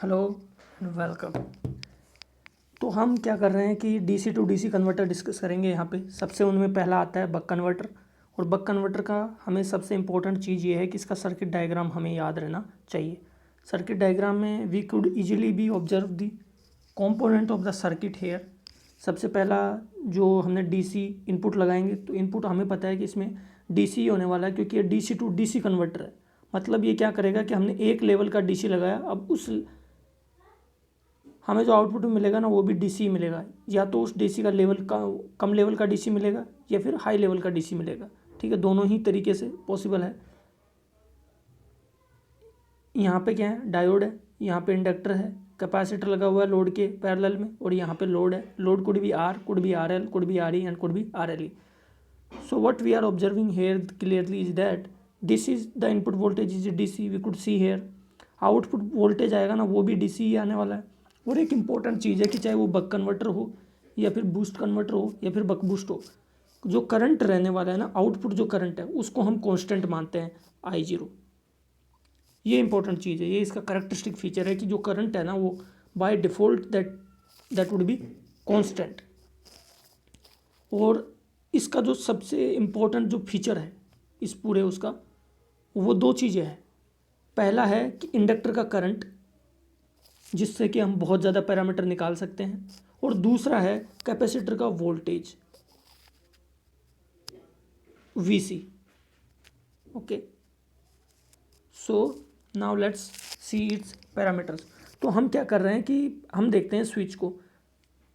Hello and welcome. तो हम क्या कर रहे हैं कि DC to DC converter discuss करेंगे यहाँ पे। सबसे उनमें पहला आता है बक कन्वर्टर। और बक कन्वर्टर का हमें सबसे इम्पोर्टेंट चीज़ ये है कि इसका सर्किट डायग्राम हमें याद रहना चाहिए। सर्किट डायग्राम में we could easily be observe the component of the circuit here. सबसे पहला जो हमने डीसी इनपुट लगाएंगे तो इनपुट हमें पता है कि इसमें डीसी होने वाला है, क्योंकि ये डीसी टू डीसी कन्वर्टर है। मतलब ये क्या करेगा कि हमने एक लेवल का डीसी लगाया, अब उस हमें जो आउटपुट मिलेगा ना वो भी डीसी मिलेगा। या तो उस डीसी का लेवल का कम लेवल का डीसी मिलेगा या फिर हाई लेवल का डीसी मिलेगा। ठीक है, दोनों ही तरीके से पॉसिबल है। यहाँ पे क्या है, डायोड है, यहाँ पे इंडक्टर है, कैपेसिटर लगा हुआ है लोड के पैरेलल में, और यहाँ पे लोड है। Load could be R, could be R L, could be R E and could be R L E. So what we are observing here clearly is that this is the input voltage is DC, we could see here। Output voltage आएगा ना वो भी DC ही आने वाला है। और एक important चीज़ है कि चाहे वो बक कन्वर्टर हो या फिर बूस्ट कन्वर्टर हो या फिर बक बूस्ट हो, जो करंट रहने वाला है ना, आउटपुट जो करंट है उसको हम कांस्टेंट मानते हैं I0। ये इंपॉर्टेंट चीज़ है, ये इसका करेक्टरिस्टिक फीचर है कि जो करंट है ना वो by default that would be constant. और इसका जो सबसे इम्पोर्टेंट जो फीचर है इस पूरे उसका, वो दो चीज़ें हैं। पहला है कि इंडक्टर का करंट, जिससे कि हम बहुत ज़्यादा पैरामीटर निकाल सकते हैं। और दूसरा है कैपेसिटर का voltage VC। Okay, so now let's see it's parameters. तो हम क्या कर रहे हैं कि हम देखते हैं स्विच को।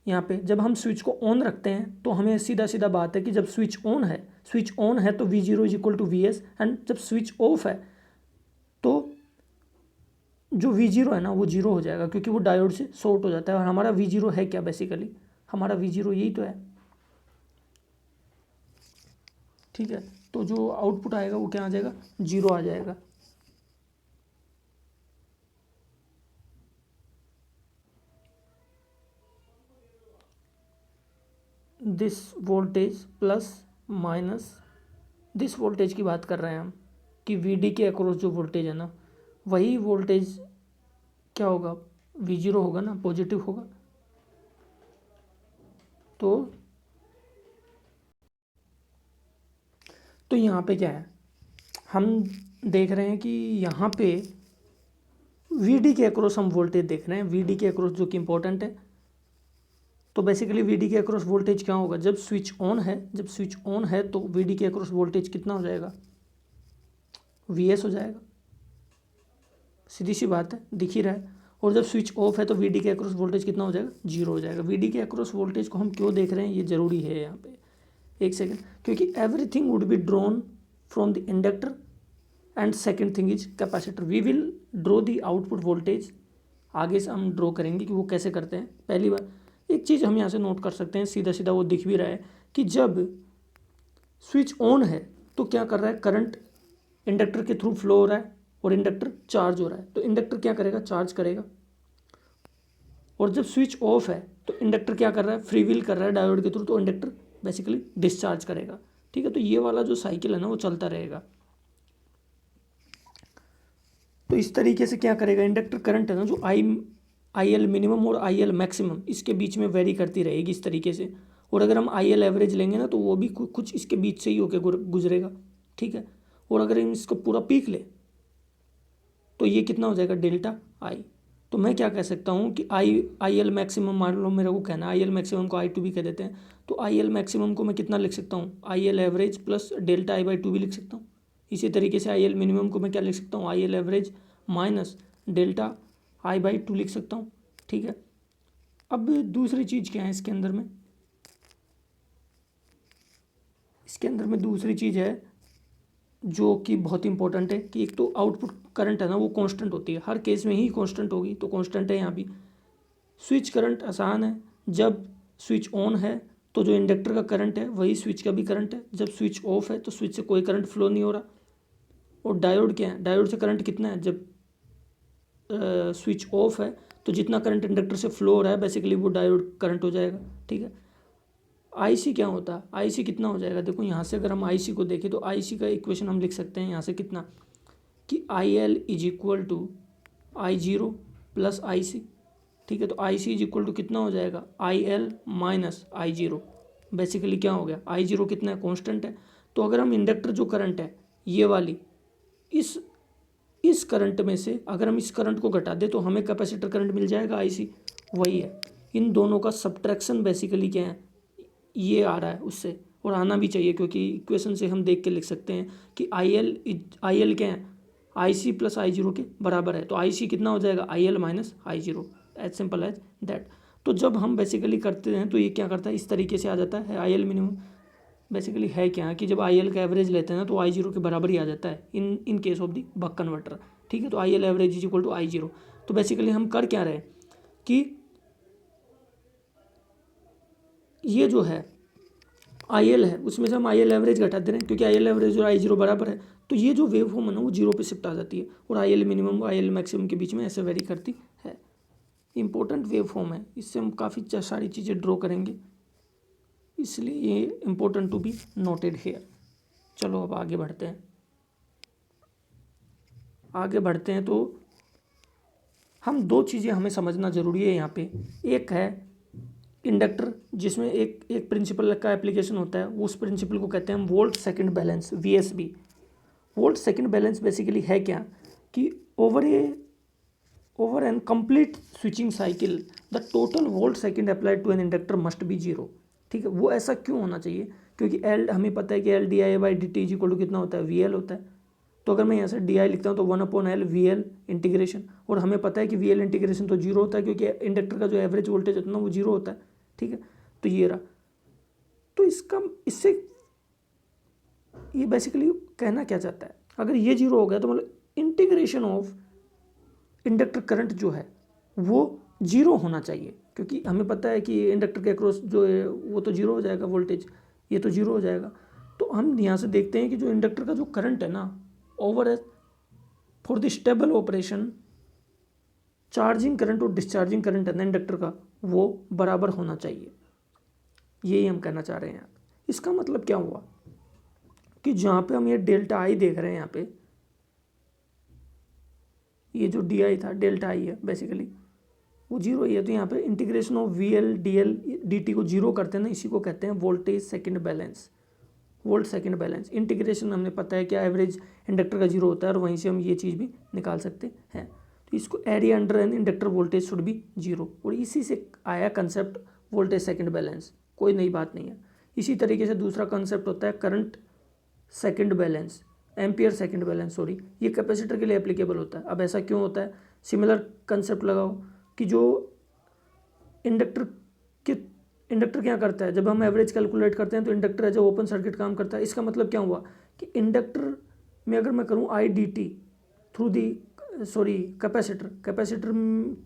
यहाँ पे जब हम स्विच को ऑन रखते हैं तो हमें सीधा सीधा बात है कि जब स्विच ऑन है तो V0 is equal to VS, and जब स्विच ऑफ है तो जो V0 है ना वो जीरो हो जाएगा, क्योंकि वो डायोड से शॉर्ट हो जाता है। और हमारा V0 है क्या, बेसिकली हमारा V0 यही तो है। ठीक है, तो जो आउटपुट आएगा वो क्या आ जाएगा, जीरो आ जाएगा। This voltage plus minus this voltage की बात कर रहे हैं हम कि VD के अक्रॉस जो वोल्टेज है ना, वही वोल्टेज क्या होगा, V0 होगा ना, पॉजिटिव होगा। तो यहाँ पे क्या है, हम देख रहे हैं कि यहाँ पे VD के अक्रॉस हम वोल्टेज देख रहे हैं, VD के अक्रॉस, जो कि इंपॉर्टेंट है। तो बेसिकली VD के अक्रॉस वोल्टेज क्या होगा, जब स्विच ऑन है तो VD के अक्रॉस वोल्टेज कितना हो जाएगा, VS हो जाएगा। सीधी सी बात है, दिख ही रहा है। और जब स्विच ऑफ है तो VD के अक्रॉस वोल्टेज कितना हो जाएगा, जीरो हो जाएगा। VD के अक्रॉस वोल्टेज को हम क्यों देख रहे हैं, ये ज़रूरी है यहाँ पे, एक सेकेंड, क्योंकि everything would be drawn from the inductor and second thing is capacitor. We will draw the output voltage. आगे से हम ड्रॉ करेंगे कि वो कैसे करते हैं। पहली बार एक चीज़ हम यहाँ से नोट कर सकते हैं, सीधा सीधा वो दिख भी रहा है कि जब स्विच ऑन है तो क्या कर रहा है, करंट इंडक्टर के थ्रू फ्लो हो रहा है और इंडक्टर चार्ज हो रहा है। तो इंडक्टर क्या करेगा, चार्ज करेगा। और जब स्विच ऑफ है तो इंडक्टर क्या कर रहा है, फ्री व्हील कर रहा है डायोड के थ्रू, तो इंडक्टर बेसिकली डिस्चार्ज करेगा। ठीक है, तो ये वाला जो साइकिल है ना वो चलता रहेगा। तो इस तरीके से क्या करेगा, इंडक्टर करंट है ना जो IL मिनिमम और IL मैक्सिमम इसके बीच में वेरी करती रहेगी इस तरीके से। और अगर हम IL एवरेज लेंगे ना तो वो भी कुछ इसके बीच से ही होकर गुजरेगा। ठीक है, और अगर हम इसको पूरा पीक ले तो ये कितना हो जाएगा, डेल्टा I। तो मैं क्या कह सकता हूँ कि IL मैक्सिमम, मान लो मेरे को कहना है IL मैक्सिमम को I2 भी कह देते हैं, तो IL मैक्सिमम को मैं कितना लिख सकता हूँ, IL average plus delta I/2 भी लिख सकता हूँ। इसी तरीके से IL मिनिमम को मैं क्या लिख सकता हूँ, IL average minus delta I/2 लिख सकता हूँ। ठीक है, अब दूसरी चीज़ क्या है इसके अंदर में दूसरी चीज़ है जो कि बहुत इंपॉर्टेंट है कि एक तो आउटपुट करंट है ना वो कांस्टेंट होती है, हर केस में ही कांस्टेंट होगी, तो कांस्टेंट है यहाँ भी। स्विच करंट आसान है, जब स्विच ऑन है तो जो इंडक्टर का करंट है वही स्विच का भी करंट है। जब स्विच ऑफ है तो स्विच से कोई करंट फ्लो नहीं हो रहा। और डायोड क्या है, डायोड से करंट कितना है, जब स्विच ऑफ है तो जितना करंट इंडक्टर से फ्लो हो रहा है बेसिकली वो डायोड करंट हो जाएगा। ठीक है, IC क्या होता है, IC कितना हो जाएगा, देखो यहाँ से अगर हम IC को देखें तो IC का इक्वेशन हम लिख सकते हैं यहाँ से कितना, कि IL is equal to I0 plus I C, ठीक है। तो I C is equal to कितना हो जाएगा, I L minus I zero. Basically क्या हो गया, आई जीरो कितना है, कॉन्स्टेंट है। तो अगर हम इंडक्टर जो करंट है ये वाली इस करंट में से अगर हम इस करंट को घटा दें तो हमें कैपेसिटर करंट मिल जाएगा आई सी, वही है। इन दोनों का सब्ट्रैक्शन बेसिकली क्या है, ये आ रहा है उससे, और आना भी चाहिए क्योंकि इक्वेशन से हम देख के लिख सकते हैं कि आई एल क्या है, I C plus I zero के बराबर है। तो आई सी कितना हो जाएगा, I L minus I zero, as simple as that. तो जब हम बेसिकली करते हैं तो ये क्या करता है, इस तरीके से आ जाता है आई एल मिनिमम। बेसिकली है क्या कि जब आई एल का एवरेज लेते हैं ना तो आई जीरो के बराबर ही आ जाता है in case of the buck converter, ठीक है। तो I L average is equal to I zero. तो बेसिकली हम कर क्या रहे हैं कि ये जो है आई एल है उसमें से हम आई एल एवरेज घटा दे रहे हैं, क्योंकि आई एल एवरेज और आई जीरो बराबर है। तो ये जो वेव फॉर्म है ना वो जीरो पे शिफ्ट आ जाती है, और I L minimum I L maximum के बीच में ऐसे वेरी करती है। इंपॉर्टेंट वेव फॉर्म है, इससे हम काफ़ी सारी चीज़ें ड्रॉ करेंगे, इसलिए ये important to be noted here. चलो अब आगे बढ़ते हैं। आगे बढ़ते हैं तो हम दो चीज़ें हमें समझना ज़रूरी है यहाँ पे। एक है इंडक्टर, जिसमें एक प्रिंसिपल का एप्लीकेशन होता है, उस प्रिंसिपल को कहते हैं हम volt second balance, VSB. Volt second balance basically है क्या कि over an complete switching cycle the total volt second applied to an inductor must be zero, ठीक है। वो ऐसा क्यों होना चाहिए, क्योंकि एल हमें पता है कि L D I by D T is equal to कितना होता है, वी एल होता है। तो अगर मैं यहाँ से डी आई लिखता हूँ तो 1/L वी एल इंटीग्रेशन, और हमें पता है कि वी एल इंटीग्रेशन तो जीरो होता है क्योंकि इंडक्टर का जो एवरेज वोल्टेज होता है ना वो जीरो होता है, ठीक है। तो ये रहा। तो इससे ये बेसिकली कहना क्या चाहता है, अगर ये जीरो हो गया तो मतलब इंटीग्रेशन ऑफ इंडक्टर करंट जो है वो जीरो होना चाहिए, क्योंकि हमें पता है कि इंडक्टर के अक्रॉस जो है वो तो जीरो हो जाएगा वोल्टेज, ये तो जीरो हो जाएगा। तो हम यहाँ से देखते हैं कि जो इंडक्टर का जो करंट है ना over for the stable operation charging current और डिस्चार्जिंग करंट है ना इंडक्टर का वो बराबर होना चाहिए, यही हम कहना चाह रहे हैं। इसका मतलब क्या हुआ कि जहाँ पे हम ये डेल्टा आई देख रहे हैं, यहाँ पे ये जो डी आई था डेल्टा आई है बेसिकली वो जीरो ही है। तो यहाँ पे integration of we L D L D T को जीरो करते हैं ना, इसी को कहते हैं voltage second balance, volt second balance. Integration हमने पता है क्या एवरेज इंडक्टर का जीरो होता है, और वहीं से हम ये चीज़ भी निकाल सकते हैं। तो इसको area under an inductor voltage should be zero, और इसी से आया कंसेप्ट वोल्टेज सेकंड बैलेंस, कोई नई बात नहीं है। इसी तरीके से दूसरा कंसेप्ट होता है current second balance, ampere second balance, sorry, ये कैपेसिटर के लिए एप्लीकेबल होता है। अब ऐसा क्यों होता है, सिमिलर कंसेप्ट लगाओ कि जो इंडक्टर क्या करता है, जब हम एवरेज कैलकुलेट करते हैं तो इंडक्टर एज ओपन सर्किट काम करता है। इसका मतलब क्या हुआ कि इंडक्टर में अगर मैं करूँ I D T through the capacitor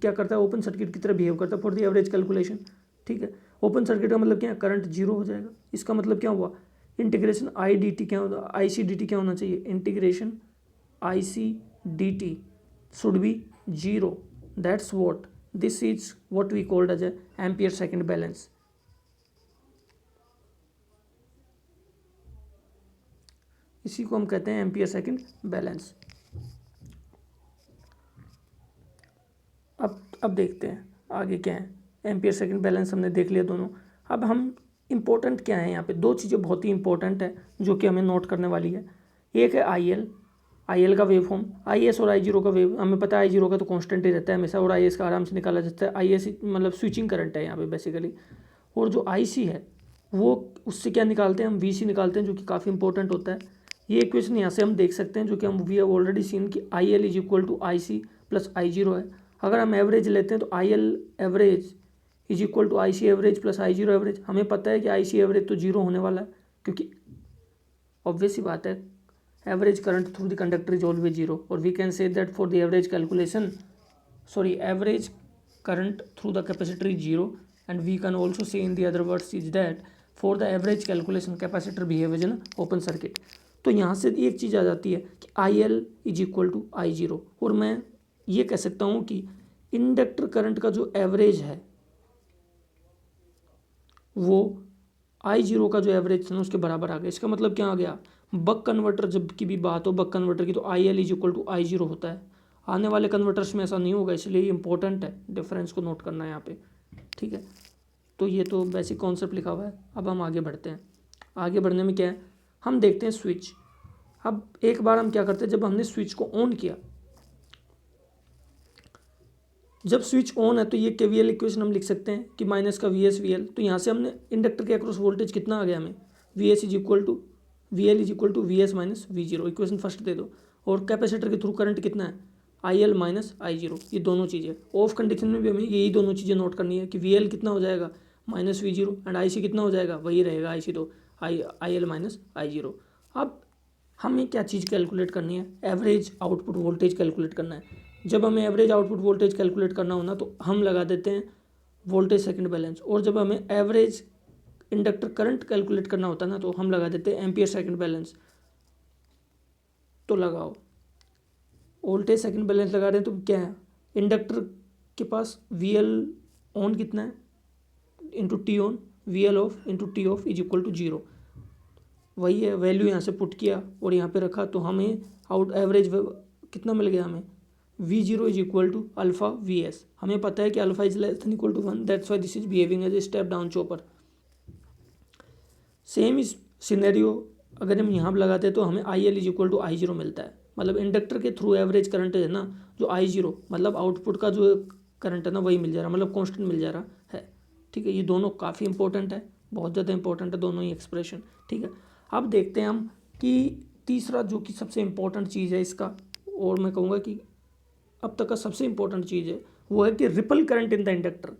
क्या करता है, ओपन सर्किट की तरह बिहेव करता है फॉर दी एवरेज कैलकुलेशन, ठीक है। ओपन सर्किट का मतलब क्या है, करंट जीरो हो जाएगा। इसका मतलब क्या हुआ, इंटीग्रेशन आई डी टी क्या होगा, आई सी डी टी क्या होना चाहिए, integration I C D T should be zero. That's what this is what we called as a ampere second balance. इसी को हम कहते हैं एम्पियर सेकंड बैलेंस। अब देखते हैं आगे क्या है। एम्पियर सेकंड बैलेंस हमने देख लिया दोनों। अब हम इंपॉर्टेंट क्या है, यहाँ पे दो चीज़ें बहुत ही इंपॉर्टेंट है जो कि हमें नोट करने वाली है। एक है आई एल का वेव फॉर्म, आई एस और आई जीरो का वेव, हमें पता है आई जीरो का तो कांस्टेंट ही रहता है हमेशा, और आई एस का आराम से निकाला जाता है। आई एस मतलब स्विचिंग करंट है यहाँ पे बेसिकली, और जो आई सी है वो उससे क्या निकालते हैं हम, वी सी निकालते हैं, जो कि काफ़ी इंपॉर्टेंट होता है। ये इक्वेशन यहाँ से हम देख सकते हैं जो कि हम वी हैव ऑलरेडी सीन कि I L is equal to I C plus I zero है। अगर हम एवरेज लेते हैं तो I L average is equal to I C average plus I zero average. हमें पता है कि आई सी एवरेज तो जीरो होने वाला है, क्योंकि ऑब्वियस ही बात है average current through the conductor is always zero, और we can say that for the average calculation average current through the capacitor is zero, and we can also say in the other words is that for the average calculation capacitor behave as an open circuit. तो यहाँ से एक चीज़ आ जाती है कि I L is equal to I zero, और मैं ये कह सकता हूँ कि इंडक्टर करंट का जो एवरेज है वो आई जीरो का जो एवरेज था ना उसके बराबर आ गया। इसका मतलब क्या आ गया, बक कन्वर्टर जब की भी बात हो बक कन्वर्टर की, तो I L is equal to I zero होता है। आने वाले कन्वर्टर्स में ऐसा नहीं होगा, इसलिए इंपॉर्टेंट है, डिफरेंस को नोट करना है यहाँ पे, ठीक है। तो ये तो बेसिक कॉन्सेप्ट लिखा हुआ है। अब हम आगे बढ़ते हैं। आगे बढ़ने में क्या है, हम देखते हैं स्विच। अब एक बार हम क्या करते हैं, जब हमने स्विच को ऑन किया, जब स्विच ऑन है तो ये केवीएल इक्वेशन हम लिख सकते हैं कि माइनस का वी एस वी एल। तो यहाँ से हमने इंडक्टर के अक्रॉस वोल्टेज कितना आ गया हमें, V S is equal to V L is equal to V S minus V zero, equation first दे दो। और कैपेसिटर के थ्रू करंट कितना है, I L minus I zero, ये दोनों चीज़ें। ऑफ कंडीशन में भी हमें यही दोनों चीज़ें नोट करनी है कि वी एल कितना हो जाएगा minus V zero, and I C कितना हो जाएगा, वही रहेगा आई सी, तो I L minus I zero. अब हमें क्या चीज़ कैलकुलेट करनी है, एवरेज आउटपुट वोल्टेज कैलकुलेट करना है। जब हमें एवरेज आउटपुट वोल्टेज कैलकुलेट करना हो ना, तो हम लगा देते हैं वोल्टेज सेकंड बैलेंस, और जब हमें एवरेज इंडक्टर करंट कैलकुलेट करना होता है ना, तो हम लगा देते हैं एम्पियर सेकंड बैलेंस। तो लगाओ, वोल्टेज सेकंड बैलेंस लगा रहे हैं तो क्या है, इंडक्टर के पास वी एल ऑन कितना है into T on, V L off into T off is equal to zero, वही है। वैल्यू यहाँ से पुट किया और यहाँ पे रखा, तो हमें आउट एवरेज कितना मिल गया हमें, V zero is equal to alpha V S. हमें पता है कि alpha is less than equal to 1, that's why this is behaving as a step down chopper. Same इस सिनेरियो अगर हम यहाँ पर लगाते हैं तो हमें I L is equal to I zero मिलता है। मतलब इंडक्टर के थ्रू एवरेज करंट है ना, जो आई जीरो, मतलब आउटपुट का जो करंट है ना, वही मिल जा रहा है, मतलब कॉन्स्टेंट मिल जा रहा है, ठीक है। ये दोनों काफ़ी इंपॉर्टेंट है, बहुत ज़्यादा इंपॉर्टेंट है दोनों ही एक्सप्रेशन, ठीक है। अब देखते हैं हम कि तीसरा जो कि सबसे इम्पोर्टेंट चीज़ है इसका, और मैं कहूँगा कि अब तक का सबसे इम्पोर्टेंट चीज़ है, वो है कि ripple current in the inductor.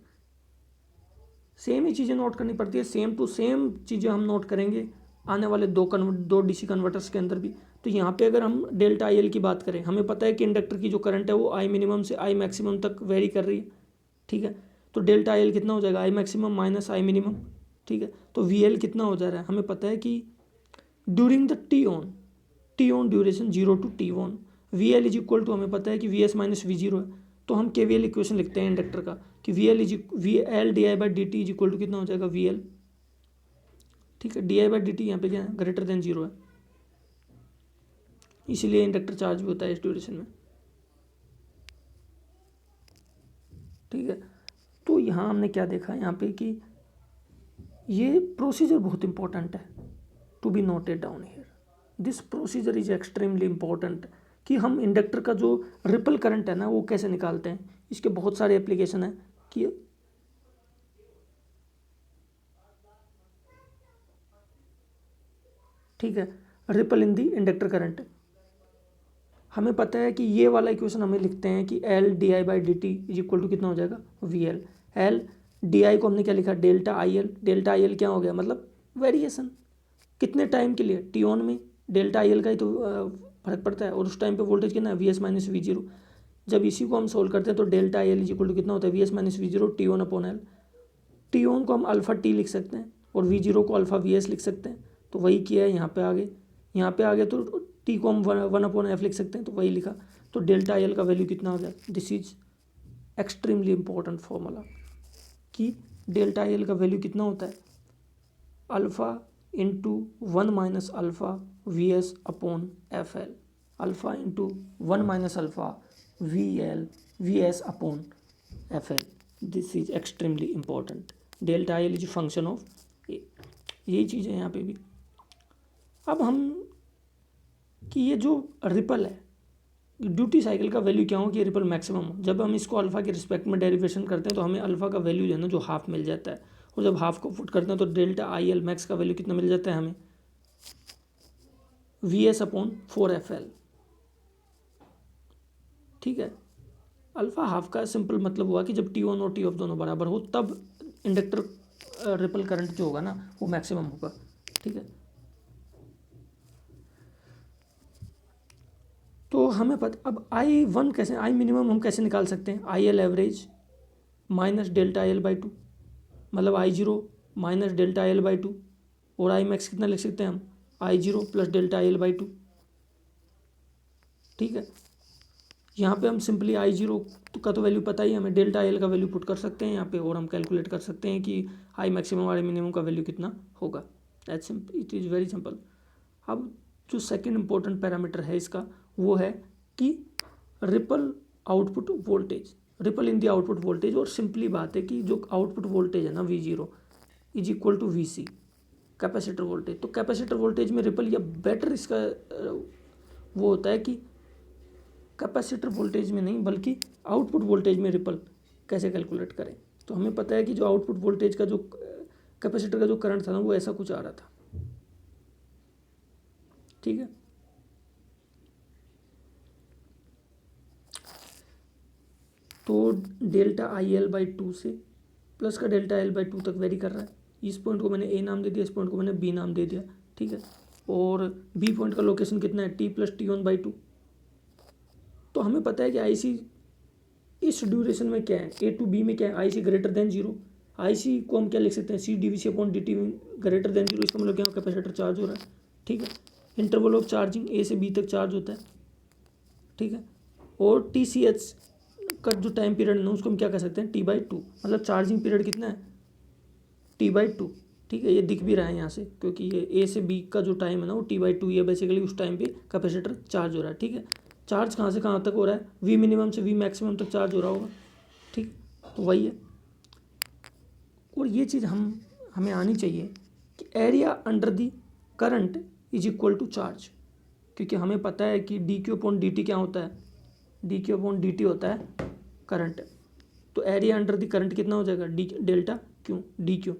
Same ही चीज़ें नोट करनी पड़ती है, सेम टू सेम चीज़ें हम नोट करेंगे आने वाले दो डीसी कन्वर्टर्स के अंदर भी। तो यहाँ पे अगर हम डेल्टा आई एल की बात करें, हमें पता है कि इंडक्टर की जो करंट है वो आई मिनिमम से आई मैक्सिमम तक वेरी कर रही है, ठीक है। तो डेल्टा आई एल कितना हो जाएगा, I maximum minus I minimum, ठीक है। तो वी एल कितना हो जा रहा है, हमें पता है कि during the T on duration zero to T on, V L is equal to, हमें पता है कि V S minus V zero है। तो हम के वी एल इक्वेशन लिखते हैं इंडक्टर का कि V L D I by D T is equal to कितना हो जाएगा, वी एल, ठीक है। D I by D T यहाँ पे क्या है, ग्रेटर देन जीरो है, इसीलिए इंडक्टर चार्ज भी होता है इस ड्यूरेशन में, ठीक है। तो यहाँ हमने क्या देखा यहाँ पे कि ये प्रोसीजर बहुत इंपॉर्टेंट है to be noted down here. This procedure is extremely important कि हम इंडक्टर का जो रिपल करंट है ना वो कैसे निकालते हैं। इसके बहुत सारे एप्लीकेशन है कि ठीक है, रिपल इन दी इंडक्टर करंट। हमें पता है कि ये वाला इक्वेशन हमें लिखते हैं कि L D I by D T is equal to कितना हो जाएगा, V L. L D I को हमने क्या लिखा, delta I L. Delta I L क्या हो गया, मतलब वेरिएशन कितने टाइम के लिए, टी ऑन में डेल्टा आई एल का ही तो फर्क पड़ता है, और उस टाइम पे वोल्टेज कितना है, V S minus V zero. जब इसी को हम सोल्व करते हैं तो delta I L is equal to कितना होता है, V S minus V zero T on upon L. T on को हम अल्फा टी लिख सकते हैं और वी जीरो को अल्फा वी एस लिख सकते हैं, तो वही किया है यहाँ पे आगे। यहाँ पे आगे तो टी को हम वन अपॉन एफ लिख सकते हैं, तो वही लिखा। तो डेल्टा आई एल का वैल्यू कितना हो जाए, this is extremely important formula कि डेल्टा आई एल का वैल्यू कितना होता है, alpha into 1 minus alpha V S upon F L, alpha into 1 minus alpha V S upon F L. This is extremely important. Delta I L is function of, यही चीज़ है यहाँ पे भी। अब हम कि ये जो रिपल है, ड्यूटी साइकिल का वैल्यू क्या हो कि रिपल मैक्सिमम हो। जब हम इसको अल्फ़ा के रिस्पेक्ट में डेरिवेशन करते हैं तो हमें अल्फ़ा का वैल्यू जो है ना, जो हाफ मिल जाता है, और जब हाफ को पुट करते हैं तो डेल्टा आई एल मैक्स का वैल्यू कितना मिल जाता है हमें, V S upon 4 F L, ठीक है। अल्फ़ा हाफ का सिंपल मतलब हुआ कि जब टी ऑन और टी ऑफ दोनों बराबर हो तब इंडक्टर रिपल करंट जो होगा ना वो मैक्सिमम होगा, ठीक है। तो हमें पता, अब आई वन कैसे, आई मिनिमम हम कैसे निकाल सकते हैं, I L average minus delta I L by two, मतलब I zero minus delta I L by two, और आई मैक्स कितना लिख सकते हैं हम, I zero plus delta I L by two, ठीक है। यहाँ पे हम सिंपली आई जीरो का तो वैल्यू पता ही है हमें, डेल्टा आई एल का वैल्यू पुट कर सकते हैं यहाँ पे, और हम कैलकुलेट कर सकते हैं कि आई मैक्सिमम और आई मिनिमम का वैल्यू कितना होगा। That's simple, it is very simple. अब जो सेकंड इंपॉर्टेंट पैरामीटर है इसका वो है कि ripple output voltage, ripple in the output voltage. और सिंपली बात है कि जो आउटपुट वोल्टेज है ना V0 is equal to VC capacitor voltage. तो कैपेसिटर वोल्टेज में रिपल या बेटर इसका वो होता है कि कैपेसिटर वोल्टेज में नहीं बल्कि आउटपुट वोल्टेज में रिपल कैसे कैलकुलेट करें। तो हमें पता है कि जो आउटपुट वोल्टेज का जो कैपेसिटर का जो करंट था ना वो ऐसा कुछ आ रहा था, ठीक है। तो डेल्टा IL/2 से प्लस का डेल्टा IL/2 तक वेरी कर रहा है। इस पॉइंट को मैंने A नाम दे दिया, इस पॉइंट को मैंने B नाम दे दिया, ठीक है। और B पॉइंट का लोकेशन कितना है T+T1/2। तो हमें पता है कि IC इस ड्यूरेशन में क्या है, A to B में क्या है, IC ग्रेटर देन 0। IC को हम क्या लिख सकते हैं C/dVC/dt ग्रेटर देन 0। इसका मतलब क्या कैपेसिटर चार्ज हो रहा है, ठीक है। इंटरवल ऑफ चार्जिंग A से B तक चार्ज होता है, ठीक है। और TCH का जो टाइम पीरियड है ना उसको हम क्या कह सकते हैं T/2, मतलब चार्जिंग पीरियड कितना है T/2, ठीक है। ये दिख भी रहा है यहाँ से क्योंकि ये A से B का जो टाइम है ना वो T/2 ही है बेसिकली। उस टाइम पे कैपेसिटर चार्ज हो रहा है, ठीक है। चार्ज कहाँ से कहाँ तक हो रहा है, V मिनिमम से V मैक्सिमम तक चार्ज हो रहा होगा, ठीक। तो वही है। और ये चीज़ हमें आनी चाहिए कि area under the current is equal to charge, क्योंकि हमें पता है कि dQ/dt क्या होता है, dQ/dt होता है करंट। तो एरिया अंडर दी करंट कितना हो जाएगा डेल्टा क्यू dQ,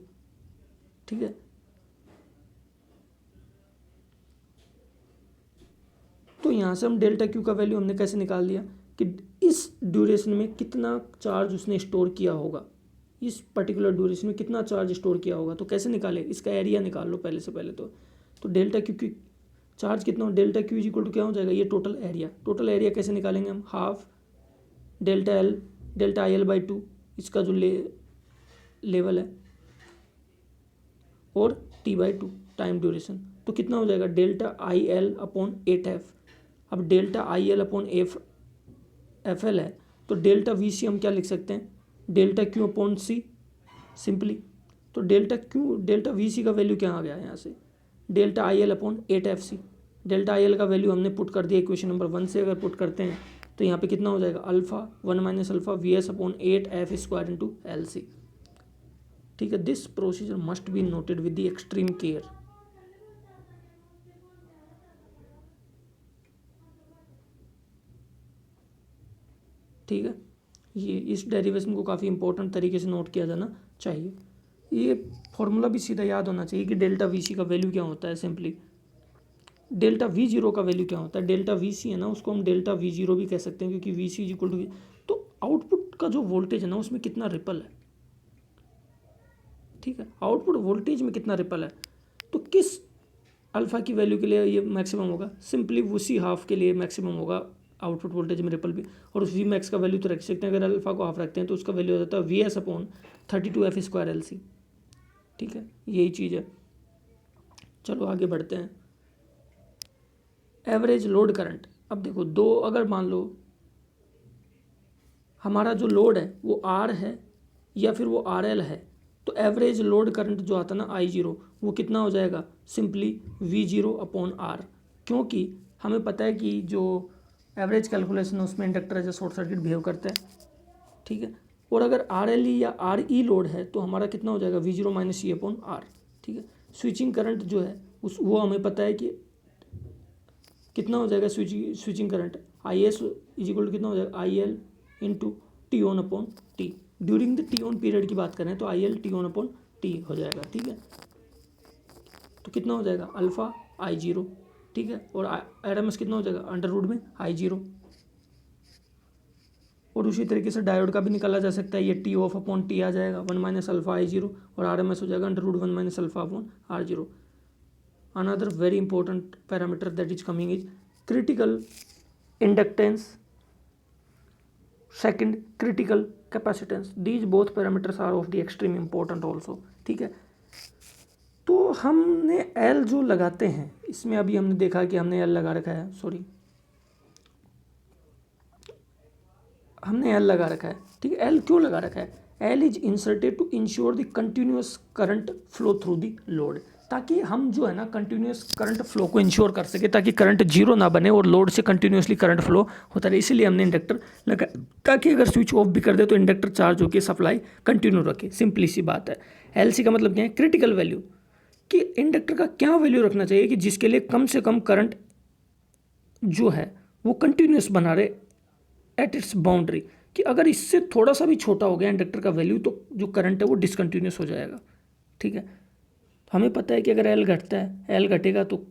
ठीक है। तो यहाँ से हम डेल्टा क्यू का वैल्यू हमने कैसे निकाल दिया कि इस ड्यूरेशन में कितना चार्ज उसने स्टोर किया होगा, इस पर्टिकुलर ड्यूरेशन में कितना चार्ज स्टोर किया होगा। तो कैसे निकाले, इसका एरिया निकाल लो पहले से पहले। तो डेल्टा क्यू की चार्ज कितना हो, delta Q is equal to क्या हो जाएगा, ये टोटल एरिया। टोटल एरिया कैसे निकालेंगे हम, हाफ डेल्टा IL/2 इसका जो लेवल है और T/2 टाइम ड्यूरेशन। तो कितना हो जाएगा डेल्टा IL/8F। अब डेल्टा IL/FL है तो डेल्टा VC हम क्या लिख सकते हैं, डेल्टा Q/C सिंपली। तो डेल्टा VC का वैल्यू क्या आ गया यहाँ से, डेल्टा IL/8FC। डेल्टा IL का वैल्यू हमने पुट कर दिया इक्वेशन नंबर 1 से। अगर पुट करते हैं तो यहाँ पे कितना हो जाएगा अल्फा 1 - अल्फा VS/8F² LC, ठीक है। This procedure must be noted with the extreme care, ठीक है। ये इस डेरिवेशन को काफ़ी इंपॉर्टेंट तरीके से नोट किया जाना चाहिए। ये फॉर्मूला भी सीधा याद होना चाहिए कि डेल्टा VC का वैल्यू क्या होता है। सिंपली डेल्टा V0 का वैल्यू क्या होता है, डेल्टा VC है ना उसको हम डेल्टा V0 भी कह सकते हैं क्योंकि VC इज इक्वल टू। तो आउटपुट का जो वोल्टेज है ना उसमें कितना रिपल है, ठीक है। आउटपुट वोल्टेज में कितना रिपल है, तो किस अल्फा की वैल्यू के लिए ये मैक्सिमम होगा, सिंपली उसी हाफ के लिए मैक्सिमम होगा आउटपुट वोल्टेज में रिपल भी। और उस V max का वैल्यू तो रख सकते हैं, अगर अल्फा को हाफ रखते हैं तो उसका वैल्यू हो जाता है VS/32F² LC, ठीक है। यही चीज़ है। चलो आगे बढ़ते हैं। Average load current. अब देखो दो, अगर मान लो हमारा जो लोड है वो R है या फिर वो RL है, तो एवरेज लोड करंट जो आता है ना I0 वो कितना हो जाएगा, सिंपली V0/R। क्योंकि हमें पता है कि जो एवरेज कैलकुलेशन है उसमें inductor as short circuit behave करता है, ठीक है। और अगर RLE या RE लोड है तो हमारा कितना हो जाएगा V0 - E/R, ठीक है। स्विचिंग करंट जो है वो हमें पता है कि कितना हो जाएगा, switching current IS is equal to कितना हो जाएगा IL × T/T। During the T/on period की बात करें तो IL T/T हो जाएगा, ठीक है। तो कितना हो जाएगा अल्फा I0, ठीक है। और RMS कितना हो जाएगा √ में I0। और उसी तरीके से डायोड का भी निकाला जा सकता है, ये T/T आ जाएगा 1 - अल्फा I0 और RMS हो जाएगा √1 - अल्फा/R0। Another very important parameter that is coming is critical inductance, second critical capacitance. These both parameters are of the extreme important also, ठीक है। तो हमने L जो लगाते हैं इसमें अभी हमने देखा कि हमने L लगा रखा है, सॉरी हमने L लगा रखा है, ठीक है। L क्यों लगा रखा है, L is inserted to ensure the continuous current flow through the load. ताकि हम जो है ना कंटिन्यूस करंट फ्लो को इंश्योर कर सके, ताकि करंट जीरो ना बने और लोड से कंटिन्यूसली करंट फ्लो होता रहे। इसीलिए हमने इंडक्टर लगा, ताकि अगर स्विच ऑफ भी कर दे तो इंडक्टर चार्ज होकर सप्लाई कंटिन्यू रखे। सिंपली सी बात है। एलसी का मतलब क्या है? क्रिटिकल वैल्यू, कि इंडक्टर का क्या वैल्यू रखना चाहिए कि जिसके लिए कम से कम करंट जो है वो कंटिन्यूस बना रहे एट इट्स बाउंड्री, कि अगर इससे थोड़ा सा भी छोटा हो गया इंडक्टर का वैल्यू तो जो करंट है वो डिसकंटिन्यूस हो जाएगा। ठीक है, हमें पता है कि अगर एल घटता है, एल घटेगा तो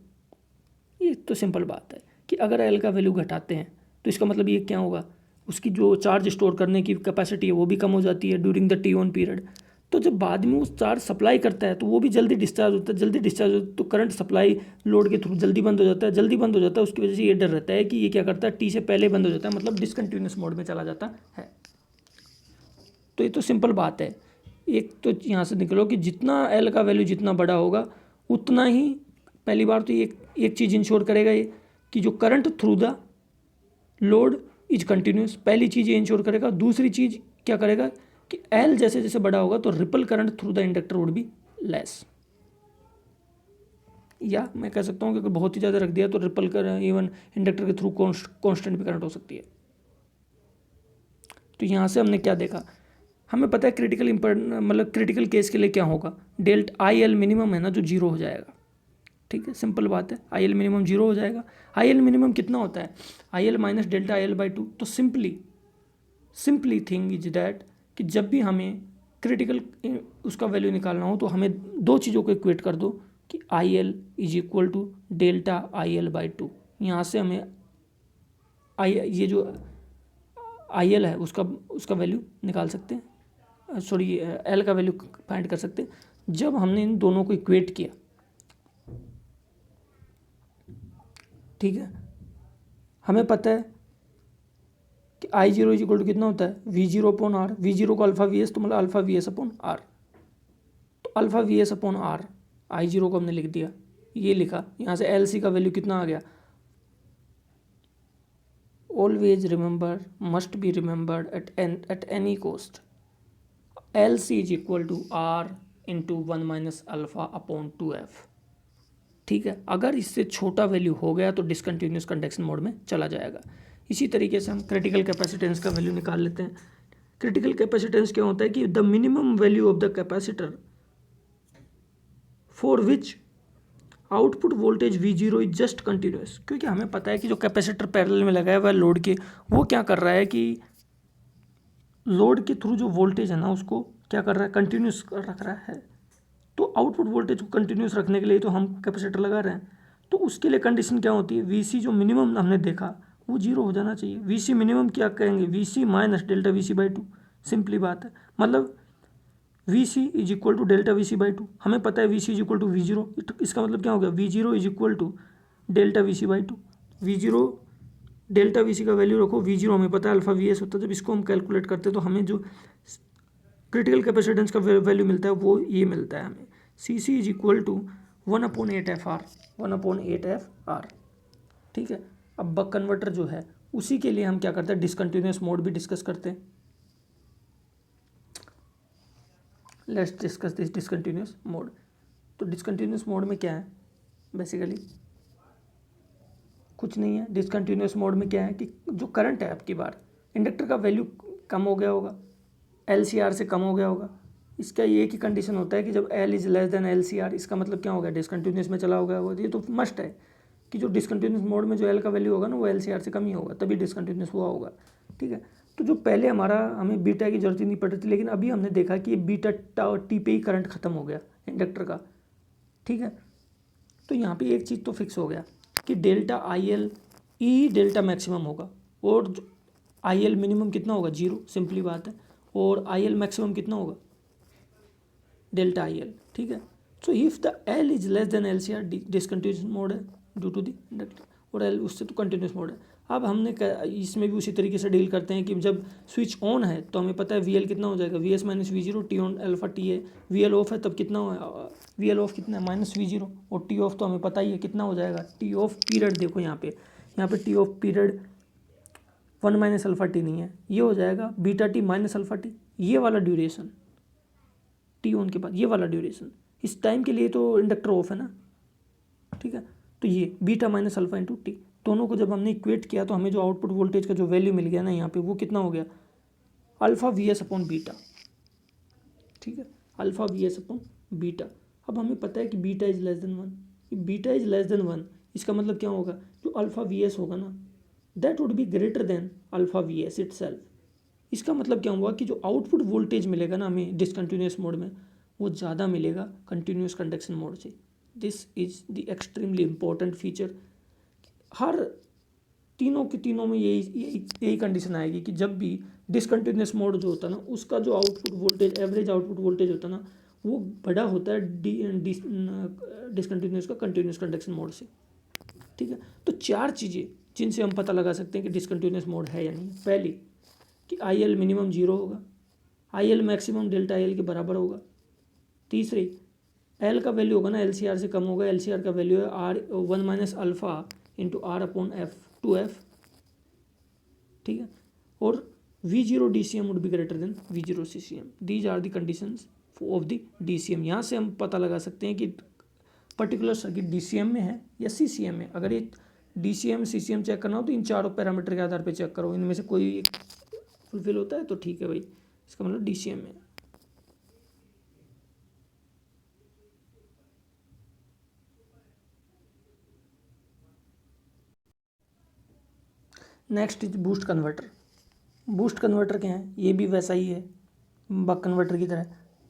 ये तो सिंपल बात है कि अगर एल का वैल्यू घटाते हैं तो इसका मतलब ये क्या होगा, उसकी जो चार्ज स्टोर करने की कैपेसिटी है वो भी कम हो जाती है during the T on period. तो जब बाद में वो चार्ज सप्लाई करता है तो वो भी जल्दी डिस्चार्ज होता है, जल्दी डिस्चार्ज होता है तो करंट सप्लाई लोड के थ्रू जल्दी बंद हो जाता है, जल्दी बंद हो जाता है। उसकी वजह से ये डर रहता है कि ये क्या करता है, टी से पहले बंद हो जाता है, मतलब डिसकंटिन्यूस मोड में चला जाता है। तो ये तो सिंपल बात है। एक तो यहाँ से निकलो कि जितना एल का वैल्यू जितना बड़ा होगा उतना ही, पहली बार तो एक चीज़ इंश्योर करेगा ये कि जो current through the load is continuous, पहली चीज़ ये इंश्योर करेगा। दूसरी चीज़ क्या करेगा कि एल जैसे जैसे बड़ा होगा तो ripple current through the inductor would be less, या मैं कह सकता हूँ कि अगर बहुत ही ज़्यादा रख दिया तो रिपल कर इवन इंडक्टर के थ्रू कॉन्स्टेंट भी करंट हो सकती है। तो यहाँ से हमने क्या देखा, हमें पता है क्रिटिकल मतलब क्रिटिकल केस के लिए क्या होगा, डेल्ट आई एल मिनिमम है ना जो जीरो हो जाएगा। ठीक है, सिंपल बात है, आई एल मिनिमम जीरो हो जाएगा। आई एल मिनिमम कितना होता है, I L minus delta I L by two. तो सिंपली थिंग इज दैट कि जब भी हमें क्रिटिकल उसका वैल्यू निकालना हो तो हमें दो चीज़ों को इक्वेट कर दो कि I L is equal to delta I L by two. यहाँ से हमें ये जो आई एल है उसका वैल्यू निकाल सकते हैं, सॉरी एल का वैल्यू फाइंड कर सकते हैं। जब हमने इन दोनों को इक्वेट किया, ठीक है, हमें पता है कि I zero is equal to कितना होता है, V zero upon R. V zero को अल्फा वी एस, तो मतलब alpha V S upon R. तो alpha V S upon R, I zero को हमने लिख दिया, ये लिखा। यहाँ से एल सी का वैल्यू कितना आ गया, always remember, must be remembered at any cost, L C is equal to R into one minus alpha upon two F. ठीक है, अगर इससे छोटा वैल्यू हो गया तो डिसकंटिन्यूस कंडक्शन मोड में चला जाएगा। इसी तरीके से हम क्रिटिकल कैपेसिटेंस का वैल्यू निकाल लेते हैं। क्रिटिकल कैपेसिटेंस क्या होता है कि the minimum value of the capacitor for which output voltage V zero is just continuous. क्योंकि हमें पता है कि जो कैपेसिटर पैरेलल में लगाया हुआ है लोड के, वो क्या कर रहा है कि लोड के थ्रू जो वोल्टेज है ना उसको क्या कर रहा है, कंटिन्यूस रख रहा है। तो आउटपुट वोल्टेज को कंटिन्यूस रखने के लिए तो हम कैपेसिटर लगा रहे हैं। तो उसके लिए कंडीशन क्या होती है, वी सी जो मिनिमम हमने देखा वो जीरो हो जाना चाहिए। वी सी मिनिमम क्या कहेंगे, V C minus delta V C by two. Simply बात है, मतलब V C is equal to delta V C by two. हमें पता है V C is equal to V zero, इसका मतलब क्या हो गया, V zero is equal to delta V C by two. V zero delta V C का value रखो, वी जीरो हमें पता है अल्फा वी एस होता है। जब इसको हम कैलकुलेट करते हैं तो हमें जो क्रिटिकल कैपेसिटेंस का वैल्यू मिलता है वो ये मिलता है हमें, सी सी is equal to 1/8 FR, 1/8 FR। ठीक है, अब बक कन्वर्टर जो है उसी के लिए हम क्या करते हैं, डिसकंटिन्यूस मोड भी डिस्कस करते हैं। Let's discuss this discontinuous mode. तो डिसकंटिन्यूस मोड में क्या है, बेसिकली कुछ नहीं है। डिसकंटिन्यूस मोड में क्या है कि जो करंट है आपकी बार इंडक्टर का वैल्यू कम हो गया होगा, एल सी आर से कम हो गया होगा। इसका ये एक ही कंडीशन होता है कि जब L is less than L C R, इसका मतलब क्या हो गया, डिसकंटिन्यूस में चला होगा। ये तो मस्ट है कि जो डिसकंटिन्यूस मोड में जो एल का वैल्यू होगा ना वो एल सी आर से कम ही होगा, तभी डिसकंटिन्यूस हुआ होगा। ठीक है, तो जो पहले हमें बीटा की जरूरत ही नहीं पड़ रही थी, लेकिन अभी हमने देखा कि बीटा टी पे ही करंट खत्म हो गया इंडक्टर का। ठीक है, तो यहाँ पे एक चीज़ तो फिक्स हो गया कि delta I L E delta maximum होगा, और आई एल मिनिमम कितना होगा, जीरो, सिंपली बात है। और आई एल मैक्सिमम कितना होगा, डेल्टा आई एल। ठीक है, so if the L is less than L C R, discontinuous mode है ड्यू टू द इंडक्टर, और एल उससे तो कंटिन्यूस मोड है। अब हमने इसमें भी उसी तरीके से डील करते हैं कि जब स्विच ऑन है तो हमें पता है वी एल कितना हो जाएगा, we S minus V zero, T on alpha T है। वी एल ऑफ है तब कितना हो, वी एल ऑफ कितना है, माइनस वी जीरो, और टी ऑफ तो हमें पता ही है कितना हो जाएगा, टी ऑफ पीरियड। देखो यहाँ पे T of period 1 minus alpha T नहीं है, ये हो जाएगा beta T minus alpha T, ये वाला ड्यूरेशन टी ऑन के बाद, ये वाला ड्यूरेशन। इस टाइम के लिए तो इंडक्टर ऑफ है ना, ठीक है। तो ये beta minus alpha into T, दोनों को जब हमने इक्वेट किया तो हमें जो आउटपुट वोल्टेज का जो वैल्यू मिल गया ना यहाँ पे, वो कितना हो गया, alpha V S upon beta, ठीक है, alpha V S upon beta. अब हमें पता है कि beta is less then 1, beta is less then 1, इसका मतलब क्या होगा, जो अल्फा वी एस होगा ना, that would be greater then alpha V S itself. इसका मतलब क्या हुआ कि जो आउटपुट वोल्टेज मिलेगा ना हमें डिसकंटिन्यूस मोड में, वो ज़्यादा मिलेगा कंटिन्यूस कंडक्शन मोड से। This is the extremely important feature. हर तीनों के तीनों में यही कंडीशन आएगी कि जब भी डिसकंटिन्यूस मोड जो होता है ना, उसका जो output voltage, average output voltage होता है ना, वो बड़ा होता है डिसकंटिन्यूस का कंटिन्यूस कंडक्शन मोड से, ठीक है। तो चार चीज़ें जिनसे हम पता लगा सकते हैं कि डिसकंटिन्यूस मोड है या नहीं। पहली कि आई एल मिनिमम 0 होगा, आई L maximum delta I L के बराबर होगा। तीसरी, एल का वैल्यू होगा ना एल सी आर से कम होगा, एल सी आर का वैल्यू है R 1 minus alpha into R upon F 2f, ठीक है। और V0 DCM would be greater than V0 CCM। These are the conditions of the DCM। यहाँ से हम पता लगा सकते हैं कि पर्टिकुलर सर्किट DCM में है या CCM में। अगर ये DCM CCM चेक करना हो तो इन चारों पैरामीटर के आधार पर चेक करो, इनमें से कोई एक फुलफिल होता है तो ठीक है भाई, इसका मतलब DCM में। Next is boost converter. Boost converter क्या है, ये भी वैसा ही है बक कन्वर्टर की तरह।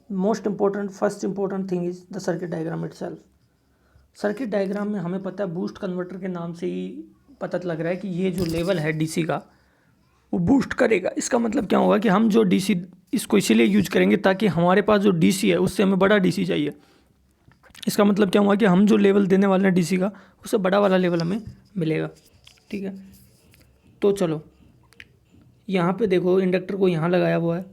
Most important, first important thing is the circuit diagram itself. Circuit diagram में हमें पता है, बूस्ट कन्वर्टर के नाम से ही पता लग रहा है कि ये जो लेवल है डीसी का, वो बूस्ट करेगा। इसका मतलब क्या होगा कि हम जो डीसी इसको इसीलिए यूज करेंगे ताकि हमारे पास जो डीसी है उससे हमें बड़ा डीसी चाहिए। इसका मतलब क्या हुआ कि हम जो लेवल देने वाले हैं डीसी का, उससे बड़ा वाला लेवल हमें मिलेगा, ठीक है। तो चलो यहाँ पे देखो, इंडक्टर को यहाँ लगाया हुआ है,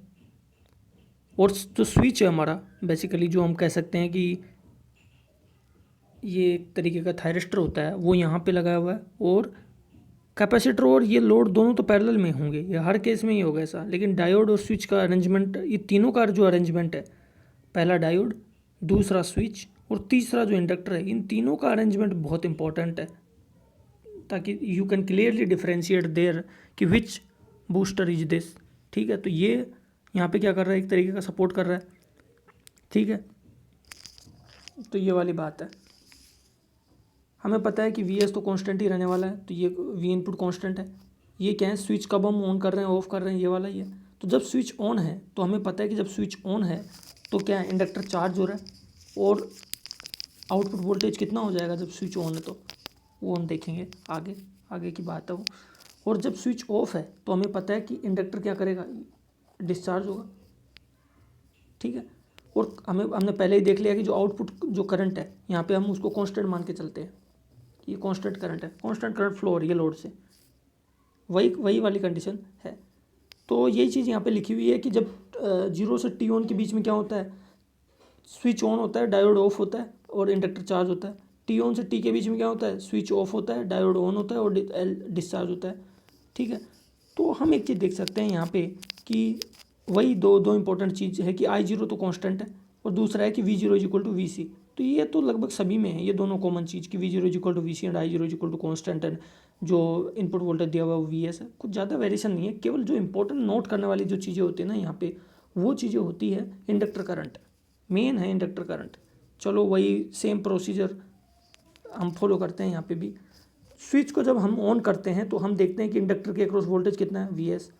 और जो स्विच है हमारा, बेसिकली जो हम कह सकते हैं कि ये एक तरीके का थायरिस्टर होता है, वो यहाँ पे लगाया हुआ है। और कैपेसिटर और ये लोड दोनों तो पैरेलल में होंगे, ये हर केस में ही होगा ऐसा। लेकिन डायोड और स्विच का अरेंजमेंट, ये तीनों का जो अरेंजमेंट है, पहला डायोड, दूसरा स्विच और तीसरा जो इंडक्टर है, इन तीनों का अरेंजमेंट बहुत इंपॉर्टेंट है, ताकि you can clearly differentiate there कि विच बूस्टर इज दिस, ठीक है। तो ये यहाँ पे क्या कर रहा है, एक तरीके का सपोर्ट कर रहा है, ठीक है। तो ये वाली बात है। हमें पता है कि वी एस तो कांस्टेंट ही रहने वाला है, तो ये वी इनपुट कांस्टेंट है। ये क्या है, स्विच कब हम ऑन कर रहे हैं, ऑफ कर रहे हैं, ये वाला ही है। तो जब स्विच ऑन है तो हमें पता है कि जब स्विच ऑन है तो क्या है, इंडक्टर चार्ज हो रहा है, और आउटपुट वोल्टेज कितना हो जाएगा जब स्विच ऑन है, तो वो हम देखेंगे आगे, आगे की बात है वो। और जब स्विच ऑफ है तो हमें पता है कि इंडक्टर क्या करेगा, डिस्चार्ज होगा, ठीक है। और हमने पहले ही देख लिया कि जो आउटपुट जो करंट है, यहाँ पे हम उसको कांस्टेंट मान के चलते हैं, ये कांस्टेंट करंट है, कांस्टेंट करंट फ्लो हो रही है लोड से, वही वाली कंडीशन है। तो यही चीज़ यहाँ पे लिखी हुई है कि जब 0 से टी ऑन के बीच में क्या होता है, स्विच ऑन होता है, डायोड ऑफ होता है और इंडक्टर चार्ज होता है। टी ऑन से टी के बीच में क्या होता है, स्विच ऑफ होता है, डायोड ऑन होता है और डिस्चार्ज होता है, ठीक है। तो हम एक चीज़ देख सकते हैं यहाँ पे कि वही दो इंपॉर्टेंट चीज़ है कि I0 तो कांस्टेंट है, और दूसरा है कि V0 is equal to VC। तो ये तो लगभग सभी में है, ये दोनों कॉमन चीज़ कि V0 is equal to VC and I0 is equal to constant and जो इनपुट वोल्टेज दिया हुआ है वो VS है। कुछ ज़्यादा वेरिएशन नहीं है, केवल जो इंपॉर्टेंट नोट करने वाली जो चीज़ें होती है ना यहाँ पे, वो चीज़ें होती है इंडक्टर करंट, मेन है इंडक्टर करंट। चलो वही सेम प्रोसीजर हम फॉलो करते हैं यहाँ पे भी। स्विच को जब हम ऑन करते हैं तो हम देखते हैं कि इंडक्टर के अक्रॉस वोल्टेज कितना है, VS।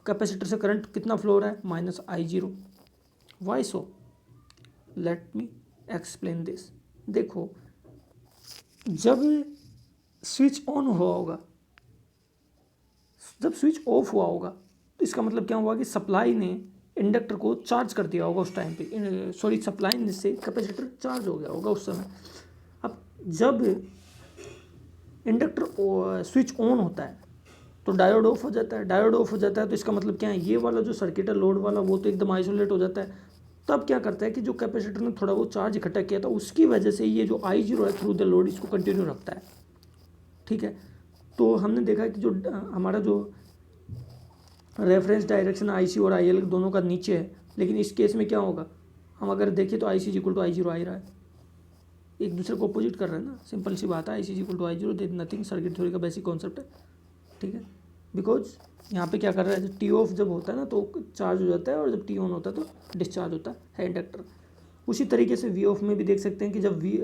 कैपेसिटर से करंट कितना फ्लो हो रहा है, -I0। Why so, let me explain this. देखो, जब स्विच ऑन हुआ होगा, जब स्विच ऑफ हुआ होगा, तो इसका मतलब क्या हुआ कि सप्लाई ने इंडक्टर को चार्ज कर दिया होगा उस टाइम पे, सॉरी सप्लाई से कैपेसिटर चार्ज हो गया होगा उस समय। अब जब इंडक्टर स्विच ऑन होता है तो डायोड ऑफ हो जाता है, डायोड ऑफ हो जाता है तो इसका मतलब क्या है, ये वाला जो सर्किट है लोड वाला, वो तो एकदम आइसोलेट हो जाता है। तब क्या करता है कि जो कैपेसिटर ने थोड़ा वो चार्ज इकट्ठा किया था, उसकी वजह से ये जो I0 है थ्रू द लोड, इसको कंटिन्यू रखता है, ठीक है। तो हमने देखा कि जो हमारा जो रेफरेंस डायरेक्शन IC और IL दोनों का नीचे है, लेकिन इस केस में क्या होगा, हम अगर देखें तो I C equal to I zero आ ही रहा है, एक दूसरे को अपोजिट कर रहे हैं ना, सिंपल सी बात है। I C equal to I zero, there nothing, circuit theory का बेसिक कॉन्सेप्ट है, ठीक है। बिकॉज यहाँ पे क्या कर रहा है, जब टी ऑफ जब होता है ना तो चार्ज हो जाता है, और जब टी ऑन होता है तो डिस्चार्ज होता है इंडक्टर। उसी तरीके से वी ऑफ में भी देख सकते हैं कि जब वी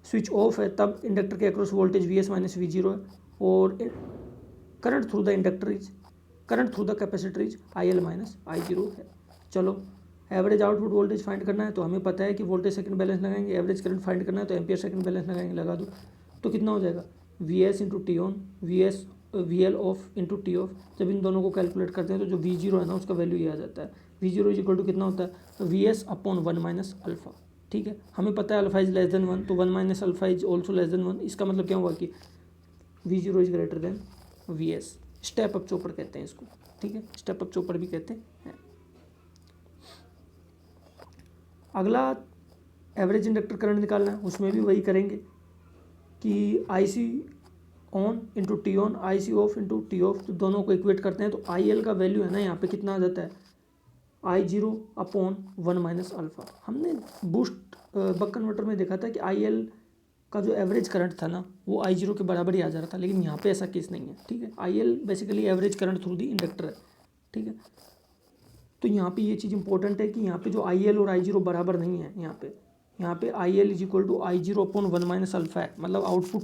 स्विच ऑफ है तब इंडक्टर के across voltage V S minus V zero है, और current through the inductor is, current through the capacitor is I L minus I zero है। चलो एवरेज आउटपुट वोल्टेज फाइंड करना है, तो हमें पता है कि वोल्टेज सेकंड बैलेंस लगाएंगे। एवरेज करंट फाइंड करना है तो एम्पियर सेकंड बैलेंस लगाएंगे, लगा दो। तो कितना हो जाएगा, we S into T on, V L off into T of. जब इन दोनों को कैलकुलेट करते हैं तो जो वी जीरो है ना उसका वैल्यू ये आ जाता है, V zero is equal to कितना होता है, V S upon one minus alpha, ठीक है। हमें पता है alpha is less than one, तो one minus alpha is also less than one. इसका मतलब क्या हुआ कि V zero is greater than V S. Step up chopper कहते हैं इसको, ठीक है, स्टेप अप चोपर भी कहते हैं। अगला एवरेज इंडक्टर करंट निकालना है, उसमें भी वही करेंगे कि I C on into T on, I C off into T off, तो दोनों को इक्वेट करते हैं। तो आई एल का वैल्यू है ना यहाँ पे कितना आ जाता है, I zero upon one minus alpha. हमने बूस्ट बक कन्वर्टर में देखा था कि आई एल का जो एवरेज करंट था ना वो आई जीरो के बराबर ही आ जा रहा था, लेकिन यहाँ पे ऐसा केस नहीं है, ठीक है। I L basically average current through the inductor है, ठीक है। तो यहाँ पे ये चीज़ इंपॉर्टेंट है कि यहाँ पे जो आई एल और आई जीरो बराबर नहीं है, यहाँ पे I L is equal to I zero upon one minus alpha है, मतलब आउटपुट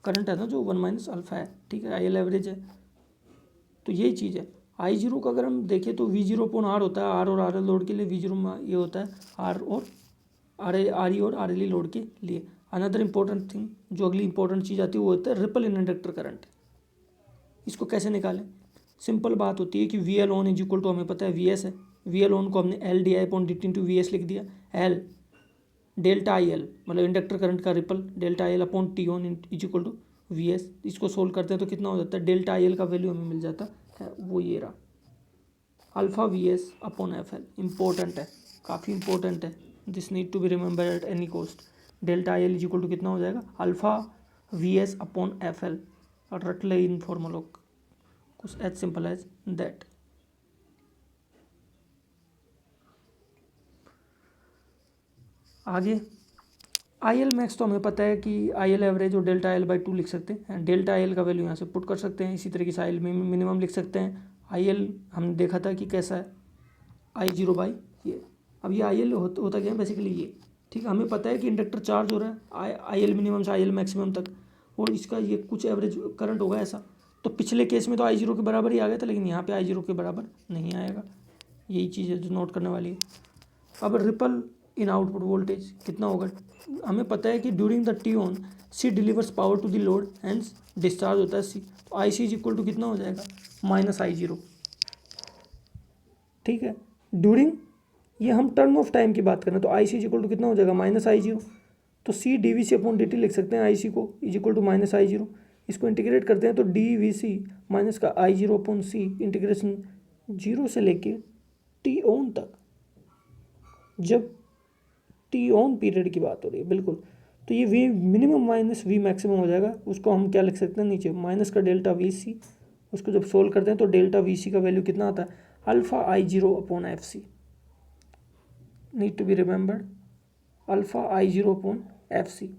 करंट है ना जो वन माइनस अल्फा है, ठीक है, आई एल एवरेज है। तो यही चीज़ है। आई जीरो का अगर हम देखें तो वी जीरो अपॉन आर होता है, आर और आर एल लोड के लिए, वी जीरो में ये होता है आर और आर ई और आर एल ई लोड के लिए। अनदर इंपॉर्टेंट थिंग, जो अगली इंपॉर्टेंट चीज़ आती है वो होता है रिपल इन इंडक्टर करंट। इसको कैसे निकालें, सिंपल बात होती है कि V L on is equal to, हमें पता है वी एस है, वी एल ऑन को हमने L D I upon D T into V S लिख दिया। एल डेल्टा आई एल मतलब इंडक्टर करंट का ripple, delta I L upon T on is equal to V S. इसको solve करते हैं तो कितना हो जाता है, डेल्टा आई एल का वैल्यू हमें मिल जाता है, वो ये रहा, alpha V S upon F L. Important है, काफ़ी इंपॉर्टेंट है, this need to be remember at any cost. Delta I L is equal to कितना हो जाएगा, alpha V S upon F L, और रट ले इन फॉर्मूला कुछ एज सिंपल एज दैट। आगे आई एल मैक्स तो हमें पता है कि आई एल एवरेज और डेल्टा एल बाई टू लिख सकते हैं। डेल्टा एल का वैल्यू यहाँ से पुट कर सकते हैं, इसी तरीके से आई एल मिनिमम लिख सकते हैं। आई एल हमने देखा था कि कैसा है, आई जीरो बाई ये। अब ये आई एल होता क्या है बेसिकली ये, ठीक है। हमें पता है कि इंडक्टर चार्ज हो रहा है आई एल मिनिमम से आई एल मैक्सिमम तक, और इसका ये कुछ एवरेज करंट होगा ऐसा। तो पिछले केस में तो आई जीरो के बराबर ही आ गया था, लेकिन यहाँ पे आई जीरो के बराबर नहीं आएगा, यही चीज़ है जो नोट करने वाली है। अब रिपल इन आउटपुट वोल्टेज कितना होगा, हमें पता है कि during the T on C delivers power to the load hence discharge होता है सी। तो I C is equal to कितना हो जाएगा, माइनस आई जीरो, ठीक है। ड्यूरिंग ये हम टर्म ऑफ टाइम की बात करें तो I C is equal to कितना हो जाएगा, माइनस आई जीरो। तो C D V C upon D T लिख सकते हैं आई सी को, is equal to minus I zero. इसको इंटीग्रेट करते हैं तो डी वी सी माइनस का I zero upon C, integration zero से लेके टी ऑन तक, जब टी ऑन पीरियड की बात हो रही है बिल्कुल। तो ये V minimum minus V maximum हो जाएगा, उसको हम क्या लिख सकते हैं नीचे, माइनस का डेल्टा वी सी। उसको जब सोल्व करते हैं तो डेल्टा वी सी का वैल्यू कितना आता है, alpha I zero upon F C, need to be remembered, alpha I zero upon F C.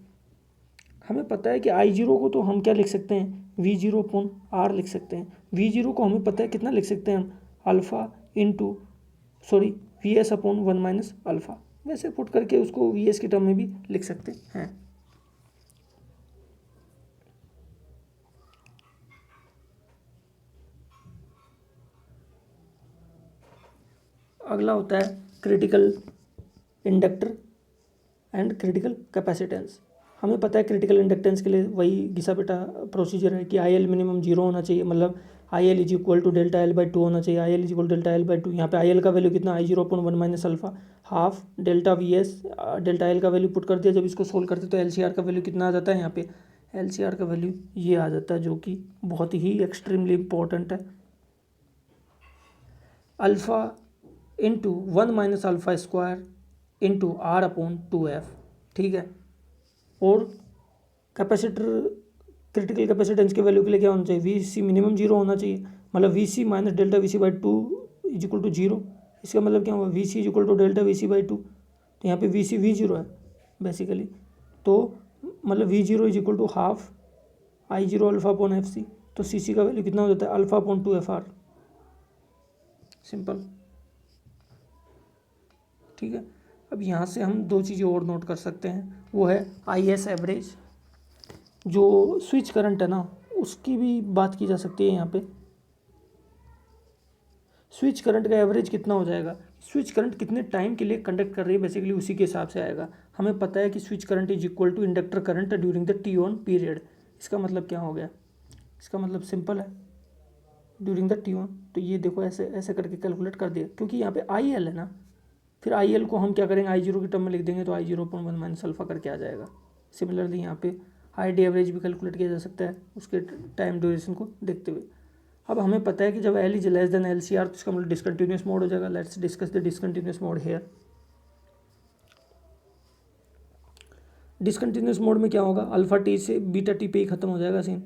हमें पता है कि आई जीरो को तो हम क्या लिख सकते हैं, वी जीरो अपॉन आर लिख सकते हैं। वी जीरो को हमें पता है कितना लिख सकते हैं हम, alpha into V S upon one minus alpha. वैसे पुट करके उसको वी एस की टर्म में भी लिख सकते हैं। अगला होता है critical inductor and critical capacitance. हमें पता है क्रिटिकल इंडक्टेंस के लिए वही घिसा पिटा प्रोसीजर है कि आई एल मिनिमम जीरो होना चाहिए, मतलब I L is equal to delta L by two होना चाहिए। I L is equal delta L by two, यहाँ पे आई एल का वैल्यू कितना, I zero upon one minus alpha half delta V S, delta L का value put कर दिया। जब इसको सोल्व करते तो एल सी आर का वैल्यू कितना आ जाता है, यहाँ पे एल सी आर का वैल्यू ये आ जाता है, जो कि बहुत ही एक्सट्रीमली इम्पोर्टेंट है, alpha into one minus alpha square into R upon two F, ठीक है। और कैपेसिटर क्रिटिकल कैपेसिटेंस के वैल्यू के लिए क्या होना चाहिए, वी सी मिनिमम जीरो होना चाहिए, मतलब V C minus delta V C by two is equal to zero. इसका मतलब क्या हुआ, V C is equal to delta V C by two. तो यहाँ पे वी सी वी जीरो है बेसिकली, तो मतलब V zero is equal to half I zero alpha upon F C. तो सी सी का वैल्यू कितना हो जाता है, alpha upon two F R. Simple, ठीक है। अब यहाँ से हम दो चीज़ें और नोट कर सकते हैं, वो है आई एस एवरेज, जो स्विच करंट है ना उसकी भी बात की जा सकती है यहाँ पे। स्विच करंट का एवरेज कितना हो जाएगा, स्विच करंट कितने टाइम के लिए कंडक्ट कर रही है बेसिकली उसी के हिसाब से आएगा। हमें पता है कि switch current is equal to inductor current during the T on period. इसका मतलब क्या हो गया, इसका मतलब सिंपल है, ड्यूरिंग द टी ऑन। तो ये देखो ऐसे ऐसे करके कैलकुलेट कर दिया, क्योंकि यहाँ पे आई एल है ना, फिर आई एल को हम क्या करेंगे, आई जीरो की टर्म में लिख देंगे, तो I zero point one minus alpha करके आ जाएगा। सिमिलरली यहाँ पे आई डी एवरेज भी कैलकुलेट किया जा सकता है उसके टाइम ड्यूरेशन को देखते हुए। अब हमें पता है कि जब L is less than L C R तो इसका मतलब डिसकंटिन्यूस मोड हो जाएगा। Let's discuss the discontinuous mode here. Discontinuous mode में क्या होगा, अल्फा टी से बीटा टी पे ही खत्म हो जाएगा सीन,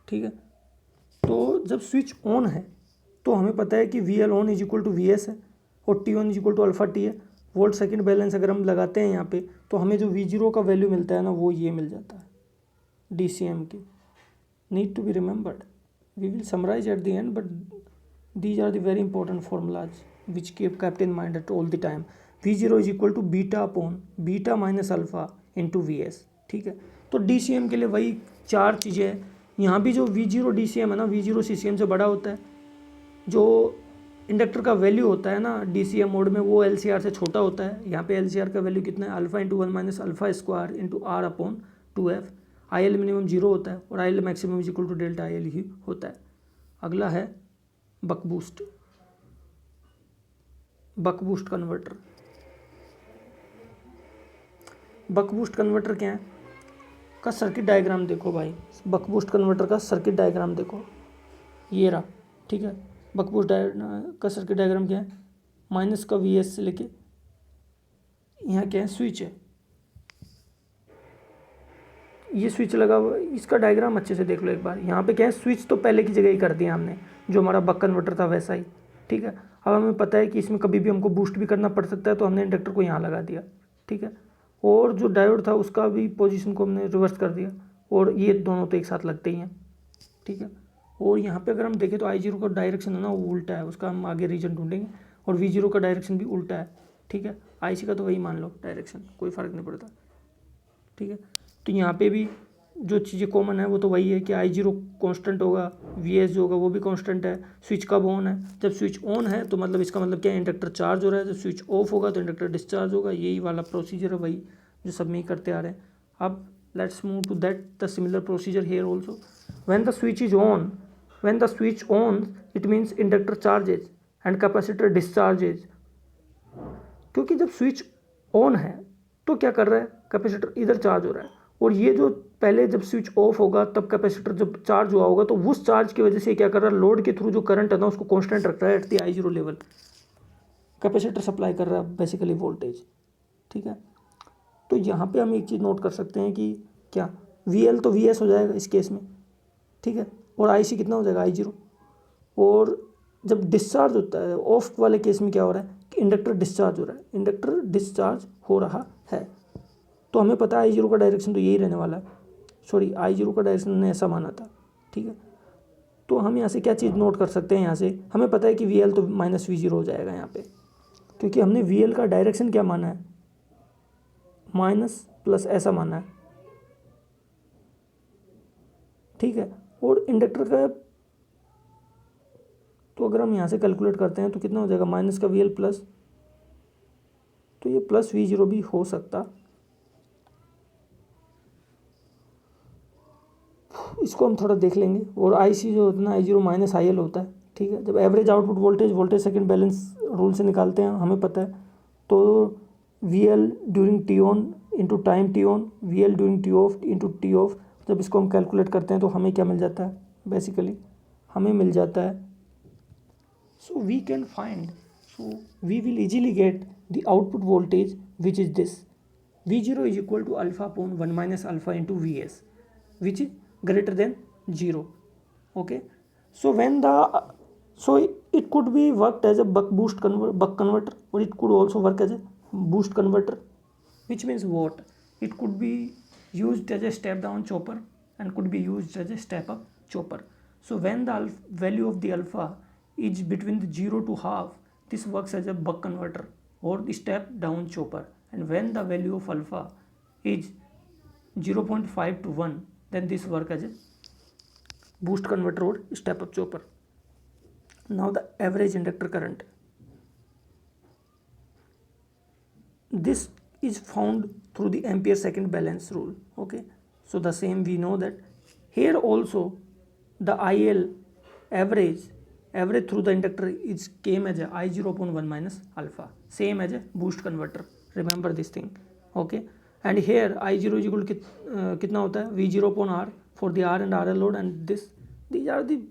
ठीक है। तो जब स्विच ऑन है तो हमें पता है कि V L on is equal to V S है और T on is equal to alpha T है। वोल्ट सेकंड बैलेंस अगर हम लगाते हैं यहाँ पे तो हमें जो वी जीरो का वैल्यू मिलता है ना वो ये मिल जाता है डी सी एम के। Need to be remembered, we will summarise at the end, but these are the very important formulas which kept in mind at all the time. v0 is equal to beta upon beta minus alpha into V S, ठीक है। तो D C M के लिए वही चार चीज़ें हैं। यहाँ भी जो V zero D C M है ना, V zero C C M से बड़ा होता है। जो इंडक्टर का वैल्यू होता है ना डी सी एम मोड में वो एल सी आर से छोटा होता है। यहाँ पे एल सी आर का वैल्यू कितना है, alpha into one minus alpha square into R upon two F. I L minimum zero होता है और I L maximum is equal to delta I L ही होता है। अगला है buck boost, buck boost converter. Buck boost converter क्या है का सर्किट डायग्राम देखो भाई, बक बूस्ट कन्वर्टर का सर्किट डायग्राम देखो, ये रहा, ठीक है। बक बूस्ट का सर्किट डायग्राम क्या है, माइनस का वी एस से लेके यहाँ क्या है, स्विच है, ये स्विच लगा हुआ। इसका डायग्राम अच्छे से देख लो एक बार। यहाँ पे क्या है, स्विच तो पहले की जगह ही कर दिया हमने, जो हमारा बक कन्वर्टर था वैसा ही, ठीक है। अब हमें पता है कि इसमें कभी भी हमको बूस्ट भी करना पड़ सकता है, तो हमने इंडक्टर को यहाँ लगा दिया, ठीक है। और जो डायोड था उसका भी पोजीशन को हमने रिवर्स कर दिया, और ये दोनों तो एक साथ लगते ही हैं, ठीक है। और यहाँ पे अगर हम देखें तो आई जीरो का डायरेक्शन है ना वो उल्टा है, उसका हम आगे रीजन ढूंढेंगे। और वी जीरो का डायरेक्शन भी उल्टा है, ठीक है। आई सी का तो वही मान लो डायरेक्शन, कोई फ़र्क नहीं पड़ता, ठीक है। तो यहाँ पे भी जो चीज़ें कॉमन है वो तो वही है कि आई जीरो कॉन्स्टेंट होगा, वी एस जो होगा वो भी कॉन्स्टेंट है। स्विच कब ऑन है, जब स्विच ऑन है तो मतलब इसका मतलब क्या है, इंडक्टर चार्ज हो रहा है। जब स्विच ऑफ होगा तो इंडक्टर डिस्चार्ज होगा। यही वाला प्रोसीजर है वही जो सब में ही करते आ रहे हैं। अब let's move to that the similar procedure here also. When the switch is on, when the switch on it means inductor charges and capacitor discharges. क्योंकि जब स्विच ऑन है तो क्या कर रहा है, कैपेसिटर इधर चार्ज हो रहा है, और ये जो पहले जब स्विच ऑफ होगा तब कैपेसिटर जब चार्ज हुआ होगा तो उस चार्ज की वजह से क्या कर रहा है, लोड के थ्रू जो करंट है ना उसको कांस्टेंट रख रहा है at the I zero level. Capacitor supply कर रहा है बेसिकली वोल्टेज, ठीक है। तो यहाँ पे हम एक चीज़ नोट कर सकते हैं कि क्या वी एल तो वी एस हो जाएगा इस केस में, ठीक है। और आई सी कितना हो जाएगा, आई जीरो। और जब डिस्चार्ज होता है ऑफ वाले केस में क्या हो रहा है कि इंडक्टर डिस्चार्ज हो रहा है, इंडक्टर डिस्चार्ज हो रहा है। तो हमें पता है आई जीरो का डायरेक्शन तो यही रहने वाला है, सॉरी आई जीरो का डायरेक्शन ने ऐसा माना था, ठीक है। तो हम यहाँ से क्या चीज़ नोट कर सकते हैं, यहाँ से हमें पता है कि वी एल तो माइनस वी जीरो हो जाएगा यहाँ पे, क्योंकि हमने वी एल का डायरेक्शन क्या माना है, माइनस प्लस ऐसा माना है, ठीक है। और इंडक्टर का तो अगर हम यहाँ से कैलकुलेट करते हैं तो कितना हो जाएगा, माइनस का वी एल प्लस, तो ये प्लस वी जीरो भी हो सकता। इसको हम थोड़ा देख लेंगे। और आई सी जो होता है ना, आई जीरो माइनस आई एल होता है, ठीक है। जब average output voltage voltage second balance rule से निकालते हैं हमें पता है, तो V L during T on into time T on, V L during T of into T of. जब इसको हम कैलकुलेट करते हैं तो हमें क्या मिल जाता है, बेसिकली हमें मिल जाता है, so we can find, so we will easily get the output voltage which is this, V zero is equal to alpha upon one minus alpha into V S which is greater than 0. Okay, so when the So it could be worked as a buck converter, or it could also work as a boost converter, which means what? It could be used as a step down chopper and could be used as a step up chopper. So when the value of the alpha is between the 0 to half, this works as a buck converter or the step down chopper, and when the value of alpha is 0.5 to 1, then this work as a boost converter or step up chopper. Now the average inductor current, this is found through the ampere second balance rule. Okay, so the same we know that here also the IL average through the inductor is came as a I0 upon 1 minus alpha, same as a boost converter, remember this thing. Okay, and here I0 is equal to कितना होता है V0 upon R for the R and RL load, and these are the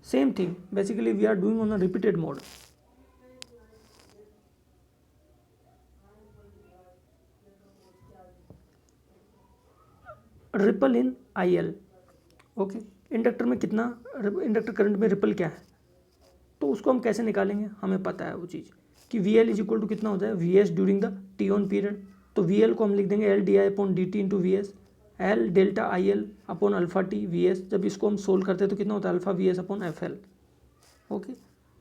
same thing. Basically we are doing on a repeated mode. Ripple in IL. Okay, inductor में कितना, inductor current में ripple क्या है, तो उसको हम कैसे निकालेंगे, हमें पता है वो चीज़ कि VL इज इक्वल टू कितना होता है VS during the T on period. तो VL को हम लिख देंगे L DI upon DT into VS, L delta IL upon alpha T VS. जब इसको हम सोल्व करते हैं तो कितना होता है alpha VS upon FL. Okay,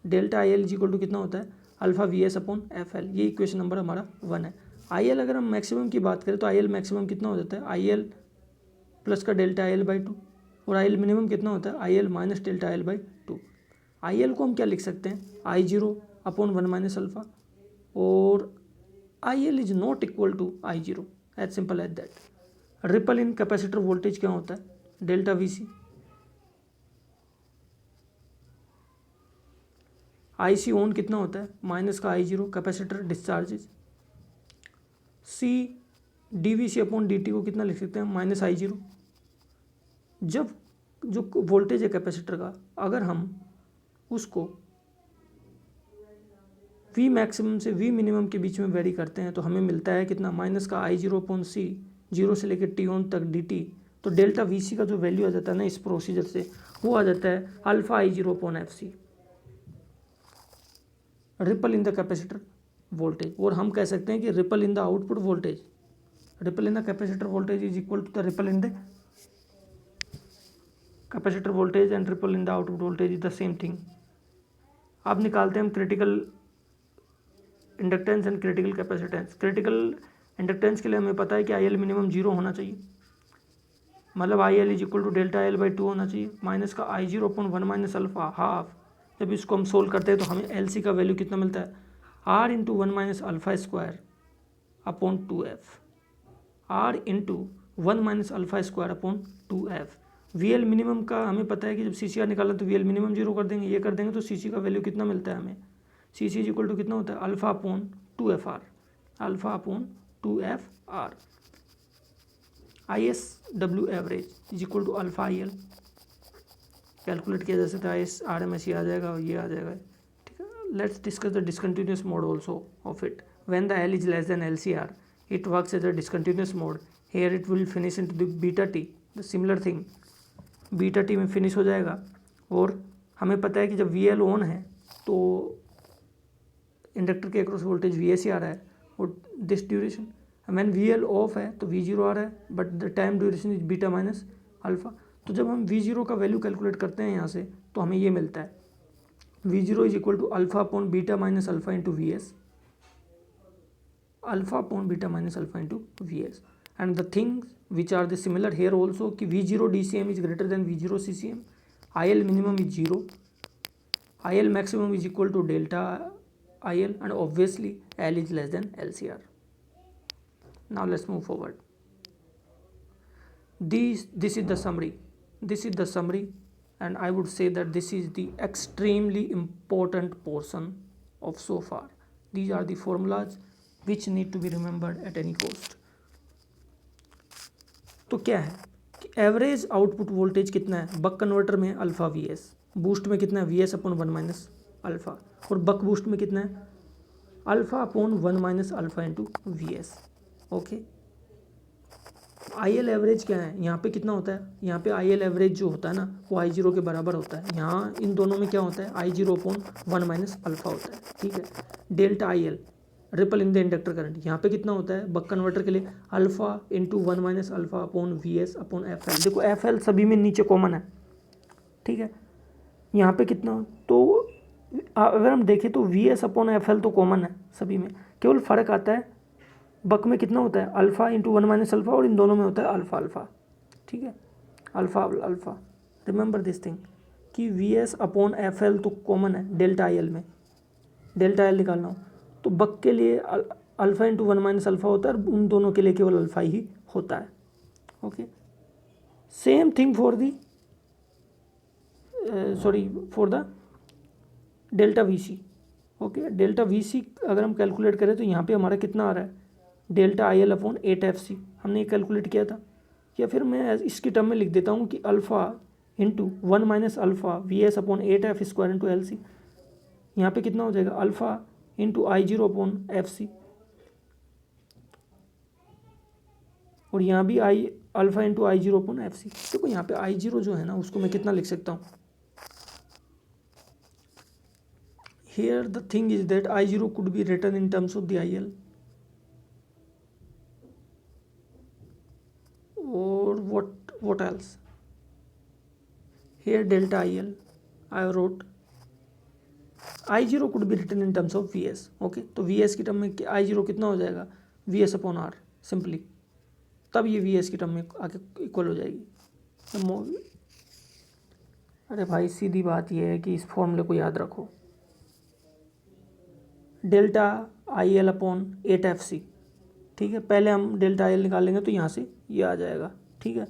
delta IL is equal to कितना होता है अल्फा VS अपॉन FL. ये इक्वेशन नंबर हमारा 1 है. IL अगर हम मैक्सिमम की बात करें तो IL मैक्सिमम कितना हो जाता है IL प्लस का डेल्टा IL/2, और IL मिनिमम कितना होता है IL minus delta IL/2. IL को हम क्या लिख सकते हैं I0 अपॉन 1 माइनस अल्फा, और IL is not equal to I0, as simple as that. Ripple in capacitor voltage क्या होता है डेल्टा VC. IC ऑन कितना होता है माइनस का I0 capacitor discharges. C DVC upon DT को कितना लिख सकते हैं माइनस I0. जब जो वोल्टेज है कैपेसिटर का, अगर हम उसको V मैक्सिमम से V मिनिमम के बीच में वेरी करते हैं तो हमें मिलता है कितना माइनस का I0 अपॉन C, 0 से लेकर T ऑन तक DT. तो डेल्टा VC का जो वैल्यू आ जाता है ना इस प्रोसीजर से, वो आ जाता है alpha I0 upon FC, ripple in the capacitor voltage. और हम कह सकते हैं कि ripple in the output voltage, ripple in the capacitor voltage is equal to the ripple in the capacitor voltage and ripple in the output voltage is the same thing. अब निकालते हैं हम critical inductance and critical capacitance. Critical inductance के लिए हमें पता है कि IL मिनिमम 0 होना चाहिए, मतलब IL is equal to delta IL/2 होना चाहिए, माइनस का I0 upon 1 minus alpha half. जब इसको हम सोल्व करते हैं तो हमें LC का वैल्यू कितना मिलता है R into 1 minus alpha square upon 2F, R into 1 minus alpha square upon 2F. VL minimum का हमें पता है कि जब CCR निकाला तो VL मिनिमम 0 कर देंगे, ये कर देंगे तो CC का वैल्यू कितना मिलता है हमें, CC इज इक्वल टू कितना होता है alpha upon 2FR, alpha upon 2FR. ISW average is equal to alpha IL, calculate किया जा सकता है. IS RMS ये आ जाएगा और ये आ जाएगा. ठीक है, let's discuss the discontinuous mode also of it. When the L is less then LCR it works as a discontinuous mode. Here it will finish into the beta T, the similar thing, beta T में finish हो जाएगा. और हमें पता है कि जब VL on है तो इंडक्टर के अक्रॉस वोल्टेज VSC आ रहा है, और this duration. When VL of है तो V0 आ रहा है, but the time duration is beta minus alpha. तो जब हम V0 का वैल्यू कैलकुलेट करते हैं यहाँ से तो हमें ये मिलता है V0 is equal to alpha upon beta minus alpha into VS, alpha upon beta minus alpha into VS. And the things which are the similar here also कि V0 DCM is greater than V0 CCM, IL minimum is 0, IL maximum is equal to delta IL, and obviously L is less than LCR. Now let's move forward. This is the summary. This is the summary, and I would say that this is the extremely important portion of so far. These are the formulas which need to be remembered at any cost. तो क्या है कि average output voltage कितना है buck converter में alpha VS, boost में कितना है VS अपॉन 1 माइनस अल्फा, और बक बूस्ट में कितना है alpha upon 1 minus alpha into VS. Okay, आई एल एवरेज क्या है, यहाँ पे कितना होता है, यहाँ पे आई एल एवरेज जो होता है ना वो आई जीरो के बराबर होता है। यहाँ इन दोनों में क्या होता है, I zero upon one minus alpha होता है, ठीक है। Delta I L ripple in the inductor current, यहाँ पे कितना होता है बक कन्वर्टर के लिए, alpha into one minus alpha upon V S upon F L. देखो एफ एल सभी में नीचे कॉमन है, ठीक है। यहाँ पे कितना, तो अगर हम देखें तो we S upon F L तो कॉमन है सभी में, केवल फ़र्क आता है बक में कितना होता है alpha into one minus alpha, और इन दोनों में होता है अल्फ़ा अल्फ़ा, ठीक है, alpha alpha. Remember this thing कि V S upon F L तो कॉमन है डेल्टा आई एल में, डेल्टा आई एल निकालना हो तो बक के लिए alpha into one minus alpha होता है, और उन दोनों के लिए केवल अल्फ़ा ही होता है, okay. Same thing for the for the delta V C, okay. Delta V C अगर हम कैलकुलेट करें तो यहाँ पे हमारा कितना आ रहा है, delta I L upon eight F C, हमने ये कैलकुलेट किया था। या फिर मैं इसकी टर्म में लिख देता हूँ कि alpha into one minus alpha V S upon eight F square into L C, यहाँ पे कितना हो जाएगा alpha into I zero upon F C, और यहाँ भी I alpha into I zero upon F C. देखो यहाँ पे आई जीरो जो है ना उसको मैं कितना लिख सकता हूँ, here the thing is that I0 could be written in terms of the IL, or what else, here delta IL I wrote I0 could be written in terms of VS, okay। तो VS की term में I0 कितना हो जाएगा VS upon R simply, तब ये VS की term में आके इक्वल हो जाएगी। अरे भाई सीधी बात ये है कि इस फॉर्मूले को याद रखो, delta I L upon eight F C, ठीक है। पहले हम डेल्टा आई एल निकालेंगे तो यहाँ से ये आ जाएगा, ठीक है।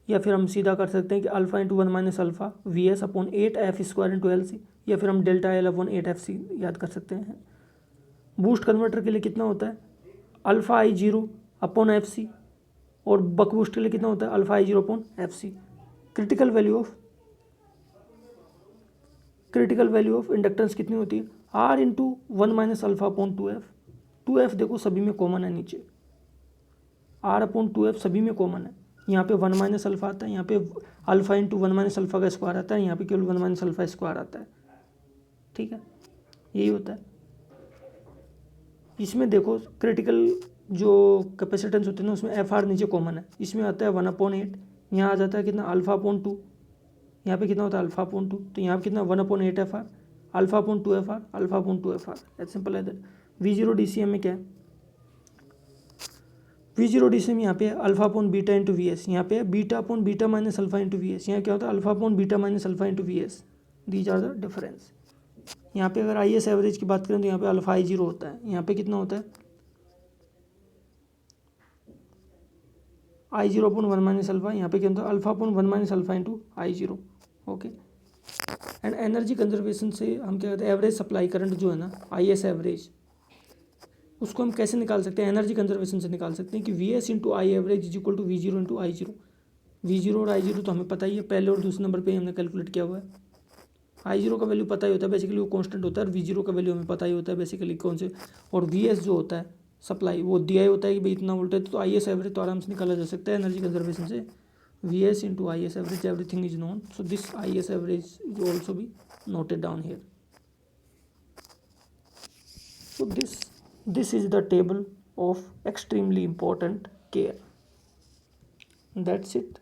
या फिर हम सीधा कर सकते हैं कि alpha into one minus alpha V S upon eight F square into L C, या फिर हम delta I L upon eight F C याद कर सकते हैं। बूस्ट कन्वर्टर के लिए कितना होता है alpha I zero upon F C, और बक बूस्ट के लिए कितना होता है alpha I zero upon F C. Critical value of inductance कितनी होती है R into one minus alpha upon two F देखो सभी में कॉमन है, नीचे आर अपॉन टू एफ सभी में कॉमन है। यहाँ पे वन माइनस अल्फ़ा आता है, यहाँ पे alpha into one minus alpha का स्क्वायर आता है, यहाँ पे केवल वन माइनस अल्फ़ा स्क्वायर आता है, ठीक है। यही होता है इसमें। देखो क्रिटिकल जो कैपेसिटेंस होते हैं ना उसमें एफ आर नीचे कॉमन है, इसमें आता है वन अपॉन एट, यहाँ आ जाता है कितना अल्फ़ा अपॉन टू, यहाँ पे कितना होता है अल्फ़ा अपॉन टू, तो यहाँ पे कितना one upon eight F R, alpha upon two F R, alpha upon two F R, as simple as that. V zero D C M में क्या है, V zero D C M यहाँ पे है alpha upon beta into V S, यहाँ पे है beta upon beta minus alpha into V S, यहाँ क्या होता है alpha upon beta minus alpha into V S, these are the difference. यहाँ पे अगर आई एस एवरेज की बात करें तो यहाँ पे अल्फ़ा आई जीरो होता है, यहाँ पे कितना होता है I zero upon one minus alpha, यहाँ पे क्या होता है alpha upon one minus alpha into I zero, okay. And energy conservation से हम क्या कहते हैं एवरेज सप्लाई करंट जो है ना आई एस एवरेज, उसको हम कैसे निकाल सकते हैं एनर्जी कंजर्वेशन से निकाल सकते हैं कि V S into I average is equal to V zero into I zero. V zero और आई जीरो तो हमें पता ही है, पहले और दूसरे नंबर पे ही हमने कैलकुलेट किया हुआ है। आई जीरो का वैल्यू पता ही होता है बेसिकली, वो कांस्टेंट होता है, और वी जीरो का वैल्यू हमें पता ही होता है बेसिकली कौन से, और वी एस जो होता है सप्लाई वो दिया ही होता है कि भाई इतना वोल्टेज, तो आई एस एवरेज तो आराम से निकाला जा सकता है एनर्जी कंजर्वेशन से। We S into I S average everything is known, so this I S average is also be noted down here. So this is the table of extremely important care. That's it.